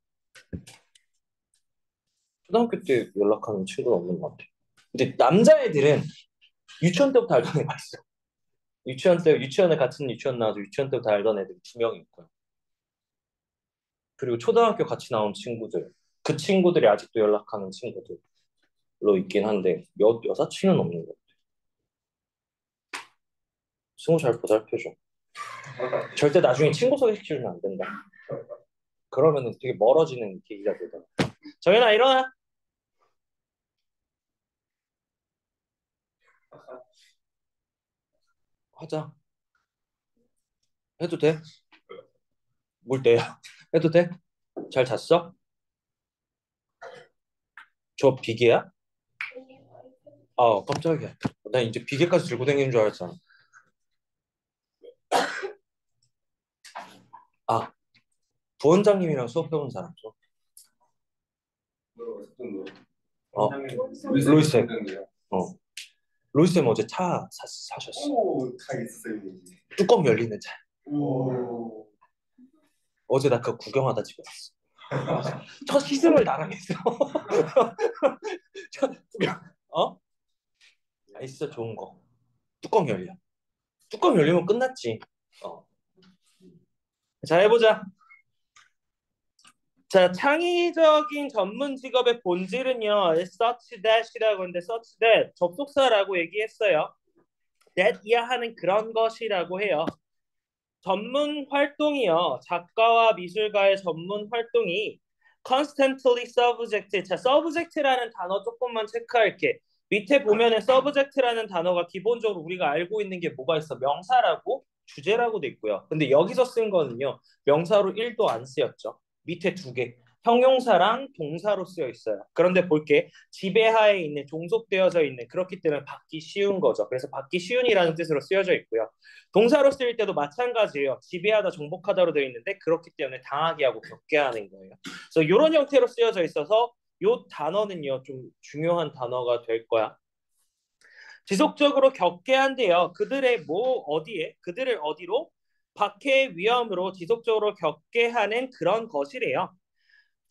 초등학교 때 연락하는 친구는 없는 것 같아. 근데 남자애들은 유치원 때부터 알던 애가 있어. 유치원에 같은 유치원 나와서 유치원 때부터 알던 애들이 2명 있고요. 그리고 초등학교 같이 나온 친구들, 그 친구들이 아직도 연락하는 친구들로 있긴 한데 여사친은 없는 것 같아. 친구 잘 보살펴줘. 절대 나중에 친구 소개시켜주면 안 된다. 그러면은 되게 멀어지는 계기가 되더라. 정연아 일어나. 하자. 해도 돼? 뭘 때야? 해도 돼? 잘 잤어? 저 비계야? 아, 깜짝이야. 나 이제 비계까지 들고 다니는 줄 알았잖아. 아, 부원장님이랑 수업해본 사람 좀. 어, 로이스 쌤. 어, 로이스 쌤 어제 차 사셨어. 오, 다 있었어요. 뚜껑 열리는 차. 오. 어제 나 그거 구경하다 집에 왔어. 첫 시승을 나랑 했어. 첫 구경. 어? 아, 있어 좋은 거. 뚜껑 열려. 뚜껑 열리면 끝났지. 어. 자, 해보자. 자, 창의적인 전문 직업의 본질은요, such that이라고 하는데, such that 접속사라고 얘기했어요. that 이하하는 그런 것이라고 해요. 전문 활동이요, 작가와 미술가의 전문 활동이 constantly subject. 자, subject라는 단어 조금만 체크할게. 밑에 보면은 subject라는 단어가 기본적으로 우리가 알고 있는 게 뭐가 있어? 명사라고 주제라고 돼 있고요. 근데 여기서 쓴 거는요, 명사로 1도 안 쓰였죠. 밑에 두 개. 형용사랑 동사로 쓰여 있어요. 그런데 볼게. 지배하에 있는, 종속되어져 있는, 그렇기 때문에 받기 쉬운 거죠. 그래서 받기 쉬운이라는 뜻으로 쓰여져 있고요. 동사로 쓰일 때도 마찬가지예요. 지배하다, 정복하다로 되어 있는데 그렇기 때문에 당하게 하고 겪게 하는 거예요. 그래서 이런 형태로 쓰여져 있어서 이 단어는요, 좀 중요한 단어가 될 거야. 지속적으로 겪게 한대요. 그들을 어디로? 박해의 위험으로 지속적으로 겪게 하는 그런 것이래요.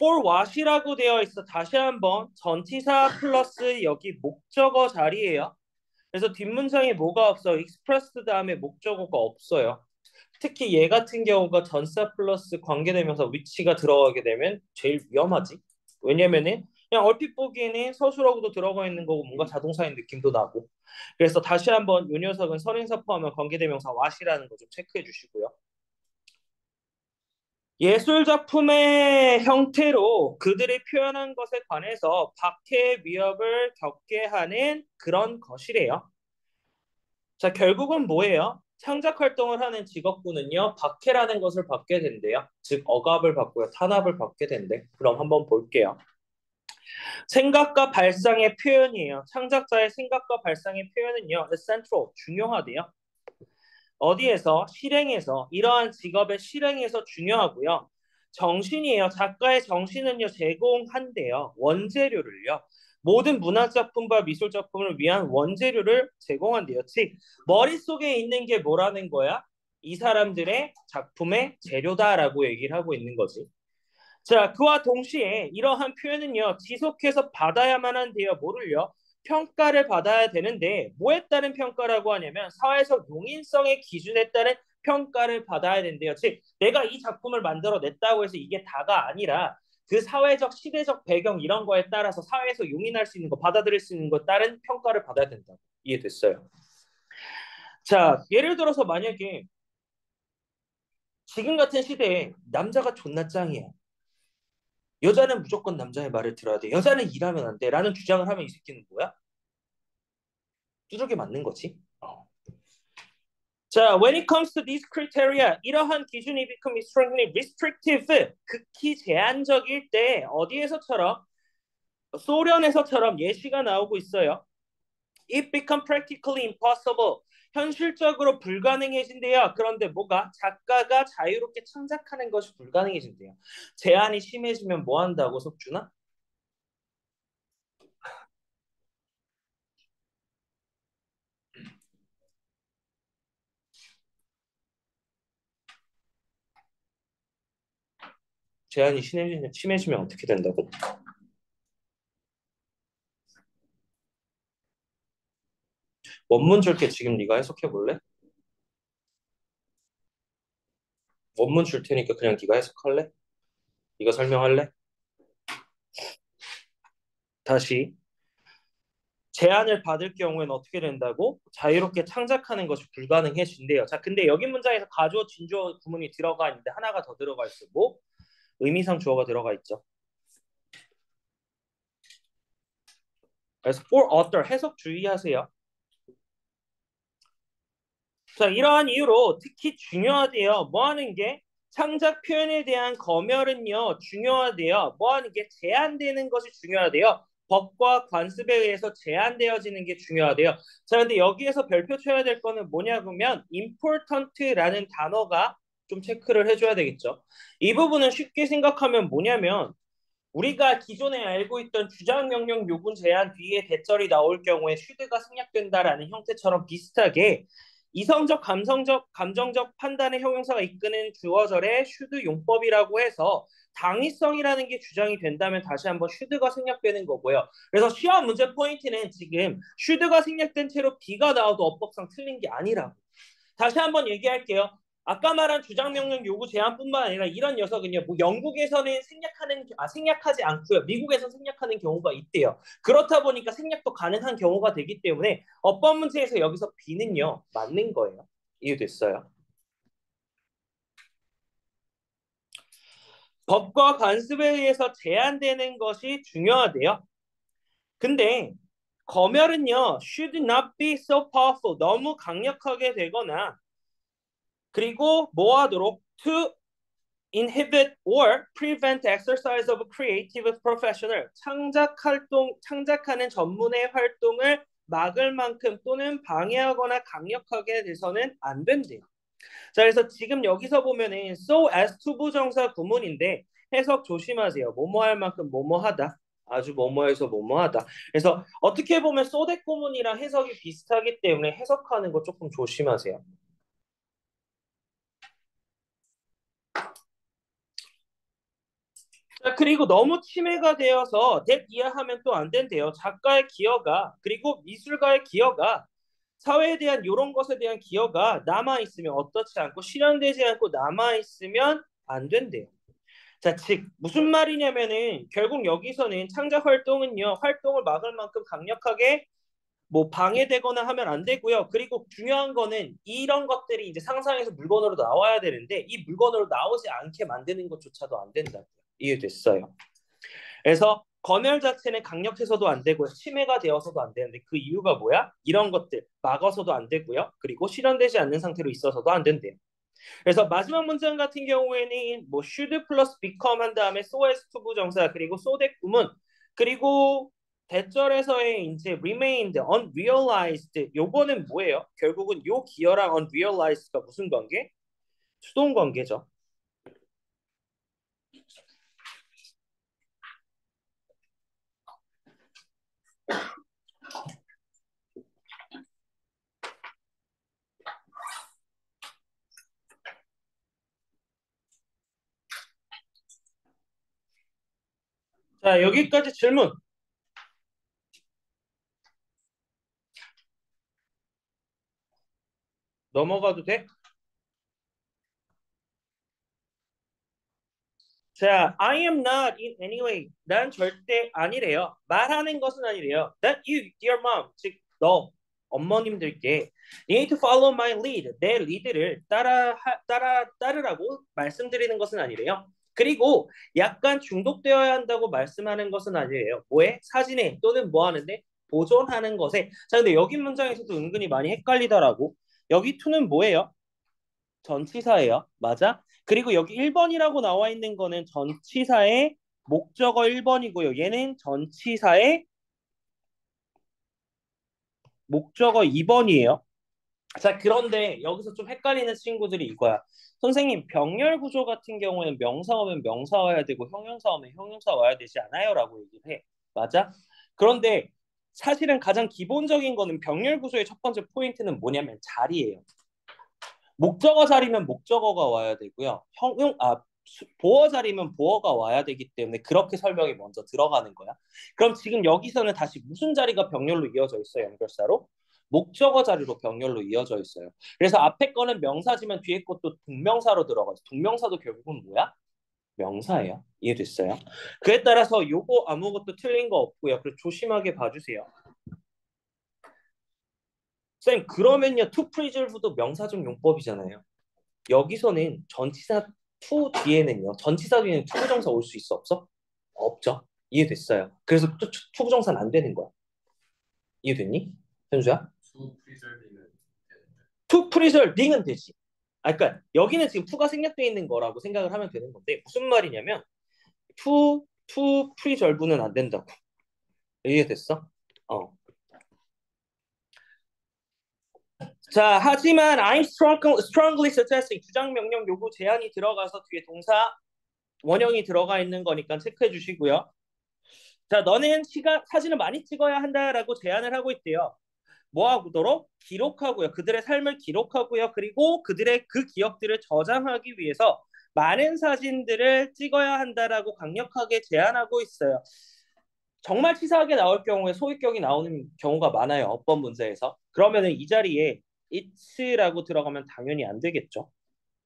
for what이라고 되어 있어. 다시 한번 전치사 플러스 여기 목적어 자리예요. 그래서 뒷문장에 뭐가 없어? expressed 다음에 목적어가 없어요. 특히 얘 같은 경우가 전사 플러스 관계대명사 위치가 들어가게 되면 제일 위험하지. 왜냐면은 그냥 얼핏 보기에는 서술어구도 들어가 있는 거고 뭔가 자동사인 느낌도 나고. 그래서 다시 한번 이 녀석은 선행사 포함한 관계대명사 what이라는 거 좀 체크해 주시고요. 예술 작품의 형태로 그들이 표현한 것에 관해서 박해의 위협을 겪게 하는 그런 것이래요. 자, 결국은 뭐예요? 창작 활동을 하는 직업군은요, 박해라는 것을 받게 된대요. 즉, 억압을 받고요, 탄압을 받게 된대. 그럼 한번 볼게요. 생각과 발상의 표현이에요. 창작자의 생각과 발상의 표현은요, essential, 중요하대요. 어디에서? 실행에서. 이러한 직업의 실행에서 중요하고요. 정신이에요. 작가의 정신은요, 제공한대요. 원재료를요. 모든 문학작품과 미술작품을 위한 원재료를 제공한대요. 즉, 머릿속에 있는 게 뭐라는 거야? 이 사람들의 작품의 재료다라고 얘기를 하고 있는 거지. 자, 그와 동시에 이러한 표현은요, 지속해서 받아야만 한데요. 뭐를요? 평가를 받아야 되는데, 뭐에 따른 평가라고 하냐면, 사회적 용인성의 기준에 따른 평가를 받아야 된대요. 즉, 내가 이 작품을 만들어냈다고 해서 이게 다가 아니라, 그 사회적, 시대적 배경 이런 거에 따라서 사회에서 용인할 수 있는 거, 받아들일 수 있는 거 따른 평가를 받아야 된다고. 이해됐어요? 자, 예를 들어서 만약에 지금 같은 시대에 남자가 존나 짱이야. 여자는 무조건 남자의 말을 들어야 돼. 여자는 일하면 안 돼. 라는 주장을 하면 이 새끼는 뭐야? 두들겨 맞는 거지. 자, when it comes to these criteria, 이러한 기준이 become extremely restrictive, 극히 제한적일 때 어디에서처럼 소련에서처럼 예시가 나오고 있어요. It become practically impossible. 현실적으로 불가능해진대요. 그런데 뭐가? 작가가 자유롭게 창작하는 것이 불가능해진대요. 제한이 심해지면 뭐 한다고, 석준아? 제한이 심해지면 어떻게 된다고? 원문 줄게. 지금 네가 해석해 볼래? 원문 줄 테니까 그냥 네가 해석할래? 네가 설명할래? 다시. 제안을 받을 경우에는 어떻게 된다고? 자유롭게 창작하는 것이 불가능해진대요. 자, 근데 여기 문장에서 가주어, 진주어 구문이 들어가 있는데 하나가 더 들어가 있어. 뭐? 의미상 주어가 들어가 있죠. 그래서 for author 해석 주의하세요. 자, 이러한 이유로 특히 중요하대요. 뭐 하는 게? 창작 표현에 대한 검열은요, 중요하대요. 뭐 하는 게? 제한되는 것이 중요하대요. 법과 관습에 의해서 제한되어지는 게 중요하대요. 자, 근데 여기에서 별표 쳐야 될 거는 뭐냐면 important라는 단어가 좀 체크를 해줘야 되겠죠. 이 부분은 쉽게 생각하면 뭐냐면 우리가 기존에 알고 있던 주장 명령 요군 제한 뒤에 대절이 나올 경우에 슈드가 생략된다라는 형태처럼 비슷하게 이성적, 감성적, 감정적 판단의 형용사가 이끄는 주어절의 슈드 용법이라고 해서 당위성이라는 게 주장이 된다면 다시 한번 슈드가 생략되는 거고요. 그래서 시험 문제 포인트는 지금 슈드가 생략된 채로 B가 나와도 어법상 틀린 게 아니라고. 다시 한번 얘기할게요. 아까 말한 주장 명령 요구 제한뿐만 아니라 이런 녀석은요. 뭐 영국에서는 생략하지 않고요. 미국에서 생략하는 경우가 있대요. 그렇다 보니까 생략도 가능한 경우가 되기 때문에 어법 문제에서 여기서 B는요. 맞는 거예요. 이해됐어요? 법과 관습에 의해서 제한되는 것이 중요하대요. 근데 검열은요. should not be so powerful. 너무 강력하게 되거나 그리고 뭐 하도록 to inhibit or prevent exercise of creative professional 창작하는 전문의 활동을 막을 만큼 또는 방해하거나 강력하게 돼서는 안 된대요. 자, 그래서 지금 여기서 보면은 so as to 부정사 구문인데 해석 조심하세요. 뭐뭐 할 만큼 뭐뭐 하다. 아주 뭐뭐해서 뭐뭐 하다. 그래서 어떻게 보면 so that 구문이랑 해석이 비슷하기 때문에 해석하는 거 조금 조심하세요. 자, 그리고 너무 침해가 되어서 that 이해하면 또 안 된대요. 작가의 기여가 그리고 미술가의 기여가 사회에 대한 이런 것에 대한 기여가 남아있으면 어떻지 않고 실현되지 않고 남아있으면 안 된대요. 자, 즉 무슨 말이냐면은 결국 여기서는 창작 활동은요. 활동을 막을 만큼 강력하게 뭐 방해되거나 하면 안 되고요. 그리고 중요한 거는 이런 것들이 이제 상상에서 물건으로 나와야 되는데 이 물건으로 나오지 않게 만드는 것조차도 안 된다고요. 이해됐어요? 그래서 검열 자체는 강력해서도 안 되고요. 침해가 되어서도 안 되는데 그 이유가 뭐야? 이런 것들 막아서도 안 되고요. 그리고 실현되지 않는 상태로 있어서도 안 된대요. 그래서 마지막 문장 같은 경우에는 뭐 should 플러스 become 한 다음에 so as to 부정사 그리고 so that 구문 그리고 대절에서의 이제 remained, unrealized 요거는 뭐예요? 결국은 요 기어랑 unrealized가 무슨 관계? 수동 관계죠. 자, 여기까지 질문 넘어가도 돼? 자, I am not in any way. 난 절대 아니래요. 말하는 것은 아니래요. That you, dear mom, 즉 너 어머님들께 you need to follow my lead. 내 리드를 따르라고 말씀드리는 것은 아니래요. 그리고 약간 중독되어야 한다고 말씀하는 것은 아니래요. 뭐에? 사진에 또는 뭐 하는데? 보존하는 것에. 자, 근데 여기 문장에서도 은근히 많이 헷갈리더라고. 여기 to는 뭐예요? 전치사예요. 맞아? 그리고 여기 1번이라고 나와 있는 거는 전치사의 목적어 1번이고요. 얘는 전치사의 목적어 2번이에요. 자, 그런데 여기서 좀 헷갈리는 친구들이 이거야. 선생님, 병렬 구조 같은 경우에는 명사 오면 명사 와야 되고 형용사 오면 형용사 와야 되지 않아요? 라고 얘기를 해. 맞아? 그런데 사실은 가장 기본적인 거는 병렬 구조의 첫 번째 포인트는 뭐냐면 자리예요. 목적어 자리면 목적어가 와야 되고요. 보어 자리면 보어가 와야 되기 때문에 그렇게 설명이 먼저 들어가는 거야. 그럼 지금 여기서는 다시 무슨 자리가 병렬로 이어져 있어요, 연결사로? 목적어 자리로 병렬로 이어져 있어요. 그래서 앞에 거는 명사지만 뒤에 것도 동명사로 들어가죠. 동명사도 결국은 뭐야? 명사예요. 이해됐어요? 그에 따라서 요거 아무것도 틀린 거 없고요. 그래서 조심하게 봐주세요. 쌤, 그러면요, 투 프리즐브도 명사적 용법이잖아요. 여기서는 전치사 to 뒤에는요. 전치사 뒤에는 투부정사 올 수 있어 없어? 없죠. 이해됐어요. 그래서 또 투부정사는 안 되는 거야. 이해됐니? 현수야? 수 프리저빙은 되는데. to preserving은 되지. 그러니까 여기는 지금 to가 생략되어 있는 거라고 생각을 하면 되는 건데 무슨 말이냐면 to preserve는 안 된다고. 이해됐어? 어. 자, 하지만 I'm strongly suggesting 주장 명령 요구 제한이 들어가서 뒤에 동사 원형이 들어가 있는 거니까 체크해 주시고요. 자, 너는 사진을 많이 찍어야 한다라고 제안을 하고 있대요. 뭐 하도록? 기록하고요. 그들의 삶을 기록하고요. 그리고 그들의 그 기억들을 저장하기 위해서 많은 사진들을 찍어야 한다라고 강력하게 제안하고 있어요. 정말 치사하게 나올 경우에 소유격이 나오는 경우가 많아요. 어법 문제에서. 그러면은 이 자리에 it's라고 들어가면 당연히 안 되겠죠.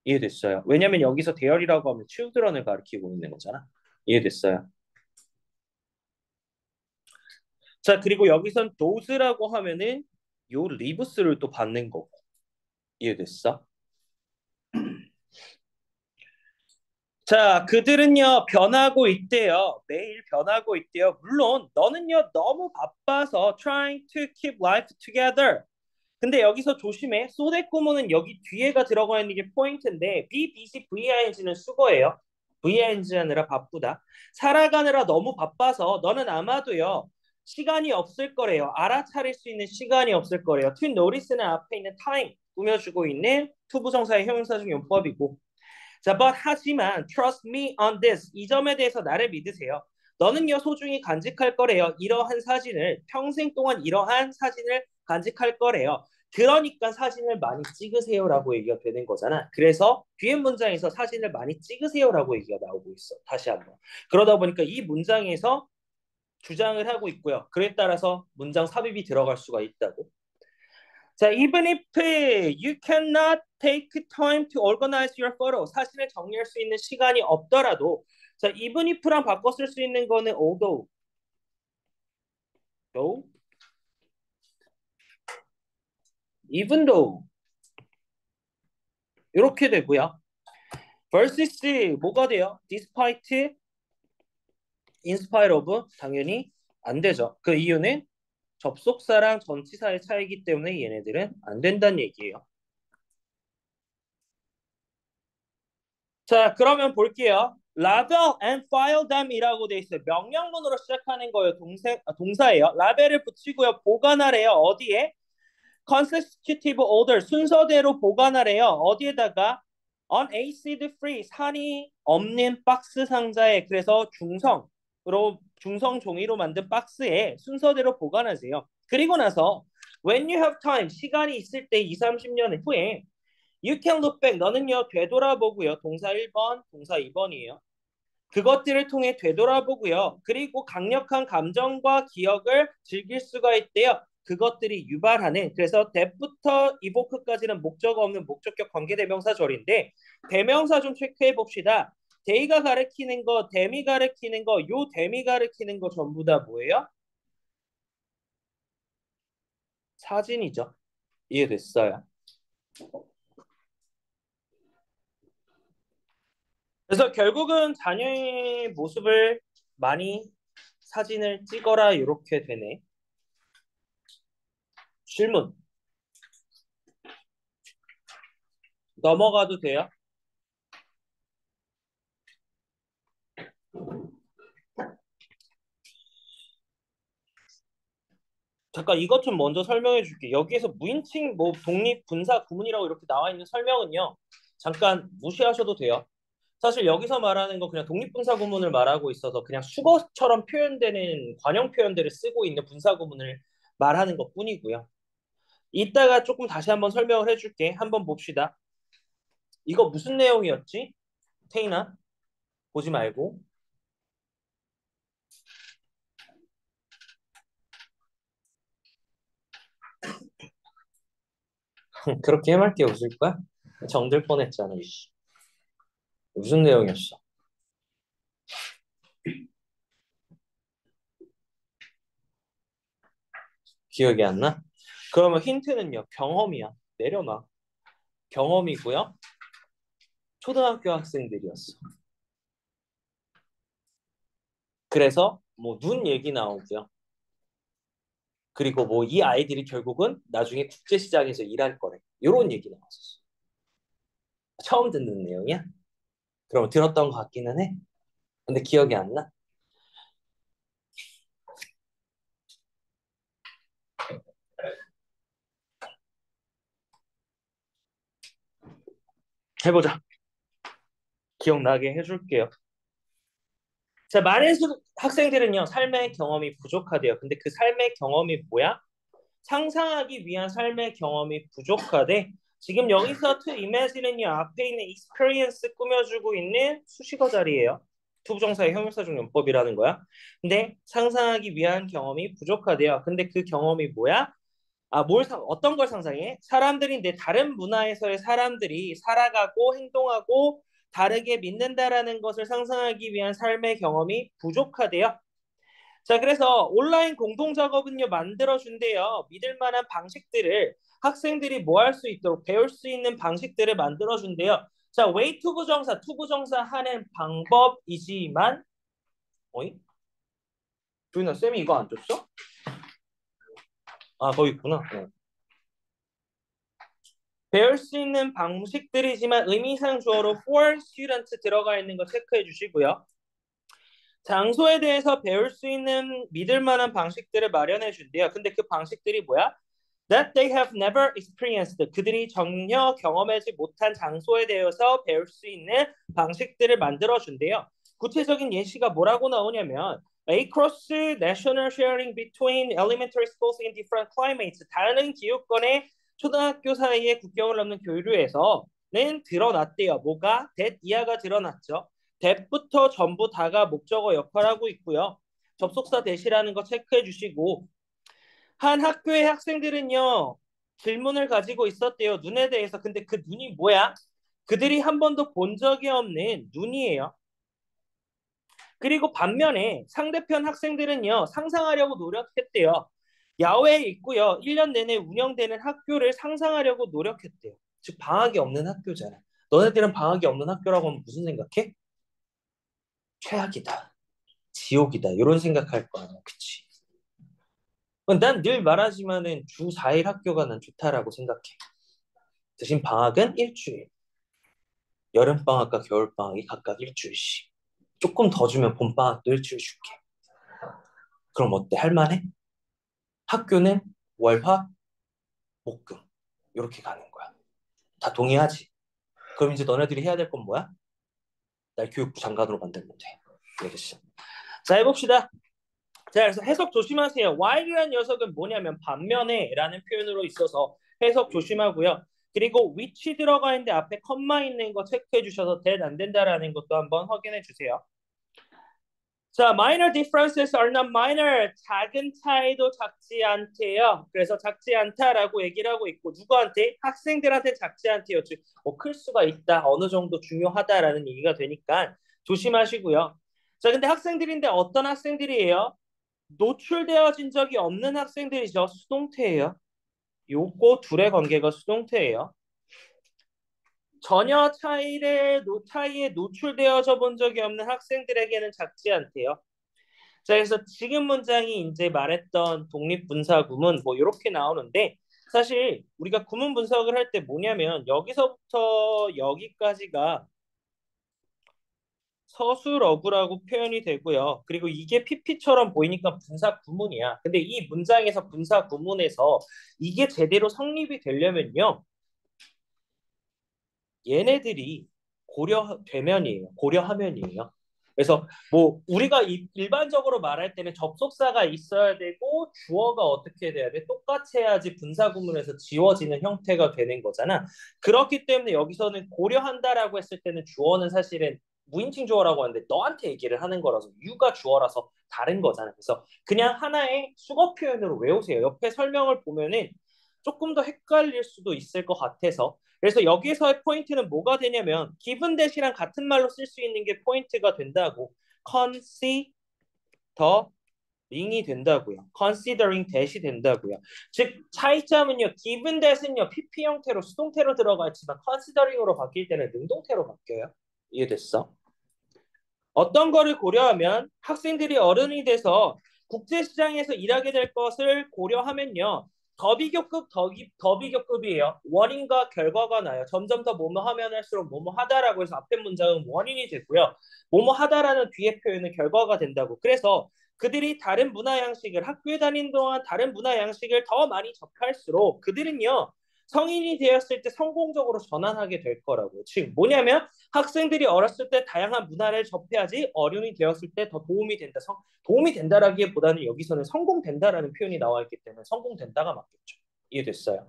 이해됐어요? 왜냐면 여기서 대열이라고 하면 children을 가리키고 있는 거잖아. 이해됐어요? 자, 그리고 여기선 those라고 하면은 요 lives를 또 받는 거고. 이해됐어? 자, 그들은요, 변하고 있대요. 매일 변하고 있대요. 물론, 너는요, 너무 바빠서 trying to keep life together. 근데 여기서 조심해. 소대 구문은 여기 뒤에가 들어가 있는 게 포인트인데 be busy VING는 수거예요. VING 하느라 바쁘다. 살아가느라 너무 바빠서 너는 아마도요. 시간이 없을 거래요. 알아차릴 수 있는 시간이 없을 거래요. to notice는 앞에 있는 time 꾸며주고 있는 투부정사의 형용사중 용법이고 자, but 하지만 trust me on this. 이 점에 대해서 나를 믿으세요. 너는요 소중히 간직할 거래요. 이러한 사진을 평생 동안 이러한 사진을 간직할 거래요. 그러니까 사진을 많이 찍으세요라고 얘기가 되는 거잖아. 그래서 뒤에 문장에서 사진을 많이 찍으세요라고 얘기가 나오고 있어. 다시 한번. 그러다 보니까 이 문장에서 주장을 하고 있고요. 그에 따라서 문장 삽입이 들어갈 수가 있다고. 자, even if you cannot take time to organize your photo, 사진을 정리할 수 있는 시간이 없더라도, 자, even if랑 바꿔 쓸 수 있는 거는 although, though, even though 이렇게 되고요. versus 뭐가 돼요? despite, in spite of 당연히 안 되죠. 그 이유는 접속사랑 전치사의 차이기 때문에 얘네들은 안 된다는 얘기예요. 자, 그러면 볼게요. label and file them이라고 돼 있어요. 명령문으로 시작하는 거예요. 동사예요. 라벨을 붙이고요. 보관하래요. 어디에? consecutive order 순서대로 보관하래요. 어디에다가? on acid free 산이 없는 박스 상자에 그래서 중성 종이로 만든 박스에 순서대로 보관하세요. 그리고 나서 when you have time 시간이 있을 때 2, 30년 후에 You can look back. 너는요, 되돌아보고요. 동사 1번, 동사 2번이에요. 그것들을 통해 되돌아보고요. 그리고 강력한 감정과 기억을 즐길 수가 있대요. 그것들이 유발하는 그래서 that부터 evoke까지는 목적 없는 목적격 관계대명사절인데 대명사 좀 체크해 봅시다. they가 가리키는 거, them이 가리키는 거, 요 them이 가리키는 거 전부 다 뭐예요? 사진이죠. 이해됐어요? 그래서 결국은 자녀의 모습을 많이 사진을 찍어라 이렇게 되네. 질문 넘어가도 돼요? 잠깐 이것 좀 먼저 설명해 줄게. 여기에서 무인칭 뭐 독립 분사 구문이라고 이렇게 나와 있는 설명은요. 잠깐 무시하셔도 돼요. 사실 여기서 말하는 거 그냥 독립분사 구문을 말하고 있어서 그냥 수거처럼 표현되는 관용 표현들을 쓰고 있는 분사 구문을 말하는 것뿐이고요. 이따가 조금 다시 한번 설명을 해줄게. 한번 봅시다. 이거 무슨 내용이었지? 태인아 보지 말고. 그렇게 해맑게 웃을 거야? 정들 뻔했잖아. 이씨. 무슨 내용이었어? 기억이 안 나? 그러면 힌트는요. 경험이야. 내려놔. 경험이고요. 초등학교 학생들이었어. 그래서 뭐 눈 얘기 나오고요. 그리고 뭐 이 아이들이 결국은 나중에 국제시장에서 일할 거래. 이런 얘기 나왔었어. 처음 듣는 내용이야? 그럼 들었던 것 같기는 해. 근데 기억이 안 나? 해보자. 기억나게 해줄게요. 자, 많은 학생들은요, 삶의 경험이 부족하대요. 근데 그 삶의 경험이 뭐야? 상상하기 위한 삶의 경험이 부족하대. 지금 여기서 to imagine은요, 앞에 있는 experience 꾸며주고 있는 수식어 자리예요. 투부정사의 형용사적 용법이라는 거야. 근데 상상하기 위한 경험이 부족하대요. 근데 그 경험이 뭐야? 어떤 걸 상상해? 사람들인데 다른 문화에서의 사람들이 살아가고 행동하고 다르게 믿는다라는 것을 상상하기 위한 삶의 경험이 부족하대요. 자, 그래서 온라인 공동 작업은요, 만들어준대요. 믿을 만한 방식들을 학생들이 뭐 할 수 있도록 배울 수 있는 방식들을 만들어준대요. 자, way 투부정사, 투부정사 하는 방법이지만, 어이? 조인아, 쌤이 이거 안 줬어? 거기 있구나. 배울 수 있는 방식들이지만 의미상 주어로 for student 들어가 있는 거 체크해 주시고요. 장소에 대해서 배울 수 있는 믿을 만한 방식들을 마련해 준대요. 근데 그 방식들이 뭐야? That they have never experienced. 그들이 전혀 경험하지 못한 장소에 대해서 배울 수 있는 방식들을 만들어 준대요. 구체적인 예시가 뭐라고 나오냐면 across national sharing between elementary schools in different climates. 다른 기후권의 초등학교 사이의 국경을 넘는 교류에서는 드러났대요. 뭐가? that 이하가 드러났죠. that부터 전부 다가 목적어 역할하고 있고요. 접속사 that이라는 거 체크해 주시고 한 학교의 학생들은요 질문을 가지고 있었대요. 눈에 대해서. 근데 그 눈이 뭐야? 그들이 한 번도 본 적이 없는 눈이에요. 그리고 반면에 상대편 학생들은요 상상하려고 노력했대요. 야외에 있고요 1년 내내 운영되는 학교를 상상하려고 노력했대요. 즉 방학이 없는 학교잖아. 너네들은 방학이 없는 학교라고 하면 무슨 생각해? 최악이다, 지옥이다, 이런 생각할 거 아니야. 그치? 난 늘 말하지만은 주 4일 학교가 난 좋다라고 생각해. 대신 방학은 일주일. 여름방학과 겨울방학이 각각 일주일씩. 조금 더 주면 봄방학도 일주일 줄게. 그럼 어때? 할만해? 학교는 월, 화, 목, 금. 이렇게 가는 거야. 다 동의하지? 그럼 이제 너네들이 해야 될 건 뭐야? 날 교육부 장관으로 만들면 돼. 알겠어. 자, 해봅시다. 자, 그래서 해석 조심하세요. while이라는 녀석은 뭐냐면 반면에라는 표현으로 있어서 해석 조심하고요. 그리고 which 들어가 있는데 앞에 컴마 있는 거 체크해 주셔서 that 안 된다라는 것도 한번 확인해 주세요. 자, minor differences are not minor. 작은 차이도 작지 않대요. 그래서 작지 않다라고 얘기를 하고 있고 누구한테? 학생들한테 작지 않대요. 즉, 클 수가 있다. 어느 정도 중요하다라는 얘기가 되니까 조심하시고요. 자, 근데 학생들인데 어떤 학생들이에요? 노출되어진 적이 없는 학생들이죠. 수동태예요. 요거 둘의 관계가 수동태예요. 전혀 차이에 노출되어져 본 적이 없는 학생들에게는 작지 않대요. 자, 그래서 지금 문장이 이제 말했던 독립분사구문 뭐 이렇게 나오는데 사실 우리가 구문 분석을 할 때 뭐냐면 여기서부터 여기까지가 서술어구라고 표현이 되고요. 그리고 이게 PP처럼 보이니까 분사 구문이야. 근데 이 문장에서 분사 구문에서 이게 제대로 성립이 되려면요. 얘네들이 고려되면이에요. 고려하면이에요. 그래서 뭐 우리가 일반적으로 말할 때는 접속사가 있어야 되고 주어가 어떻게 돼야 돼? 똑같이 해야지 분사 구문에서 지워지는 형태가 되는 거잖아. 그렇기 때문에 여기서는 고려한다라고 했을 때는 주어는 사실은 무인칭 주어라고 하는데 너한테 얘기를 하는 거라서 you가 주어라서 다른 거잖아. 그래서 그냥 하나의 수거 표현으로 외우세요. 옆에 설명을 보면은 조금 더 헷갈릴 수도 있을 것 같아서 그래서 여기서의 포인트는 뭐가 되냐면 given that이랑 같은 말로 쓸 수 있는 게 포인트가 된다고 considering이 된다고요. considering that이 된다고요. 즉 차이점은요. given that은요. PP 형태로 수동태로 들어가 있지만 considering으로 바뀔 때는 능동태로 바뀌어요. 이해됐어? 어떤 거를 고려하면 학생들이 어른이 돼서 국제시장에서 일하게 될 것을 고려하면요. 더 비교급이에요. 원인과 결과가 나요. 점점 더 뭐뭐 하면 할수록 뭐뭐 하다라고 해서 앞에 문장은 원인이 되고요. 뭐뭐 하다라는 뒤에 표현은 결과가 된다고. 그래서 그들이 다른 문화 양식을 학교에 다니는 동안 다른 문화 양식을 더 많이 접할수록 그들은요. 성인이 되었을 때 성공적으로 전환하게 될 거라고. 즉 뭐냐면 학생들이 어렸을 때 다양한 문화를 접해야지 어른이 되었을 때 더 도움이 된다. 도움이 된다라기보다는 여기서는 성공된다라는 표현이 나와 있기 때문에 성공된다가 맞겠죠. 이해됐어요?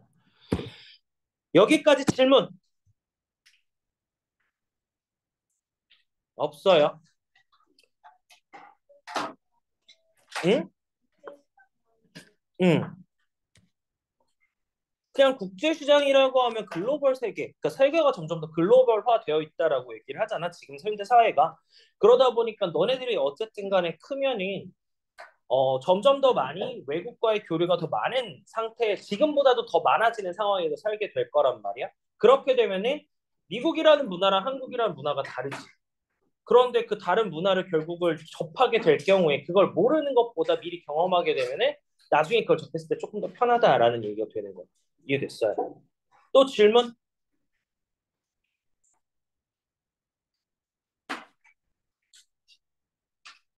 여기까지 질문 없어요? 응? 응. 그냥 국제시장이라고 하면 글로벌 세계, 그러니까 세계가 점점 더 글로벌화 되어 있다라고 얘기를 하잖아. 지금 현대 사회가. 그러다 보니까 너네들이 어쨌든 간에 크면은 점점 더 많이 외국과의 교류가 더 많은 상태에 지금보다도 더 많아지는 상황에서 살게 될 거란 말이야. 그렇게 되면은 미국이라는 문화랑 한국이라는 문화가 다르지. 그런데 그 다른 문화를 결국을 접하게 될 경우에 그걸 모르는 것보다 미리 경험하게 되면은 나중에 그걸 접했을 때 조금 더 편하다라는 얘기가 되는 거야. 이해됐어요? 또 질문?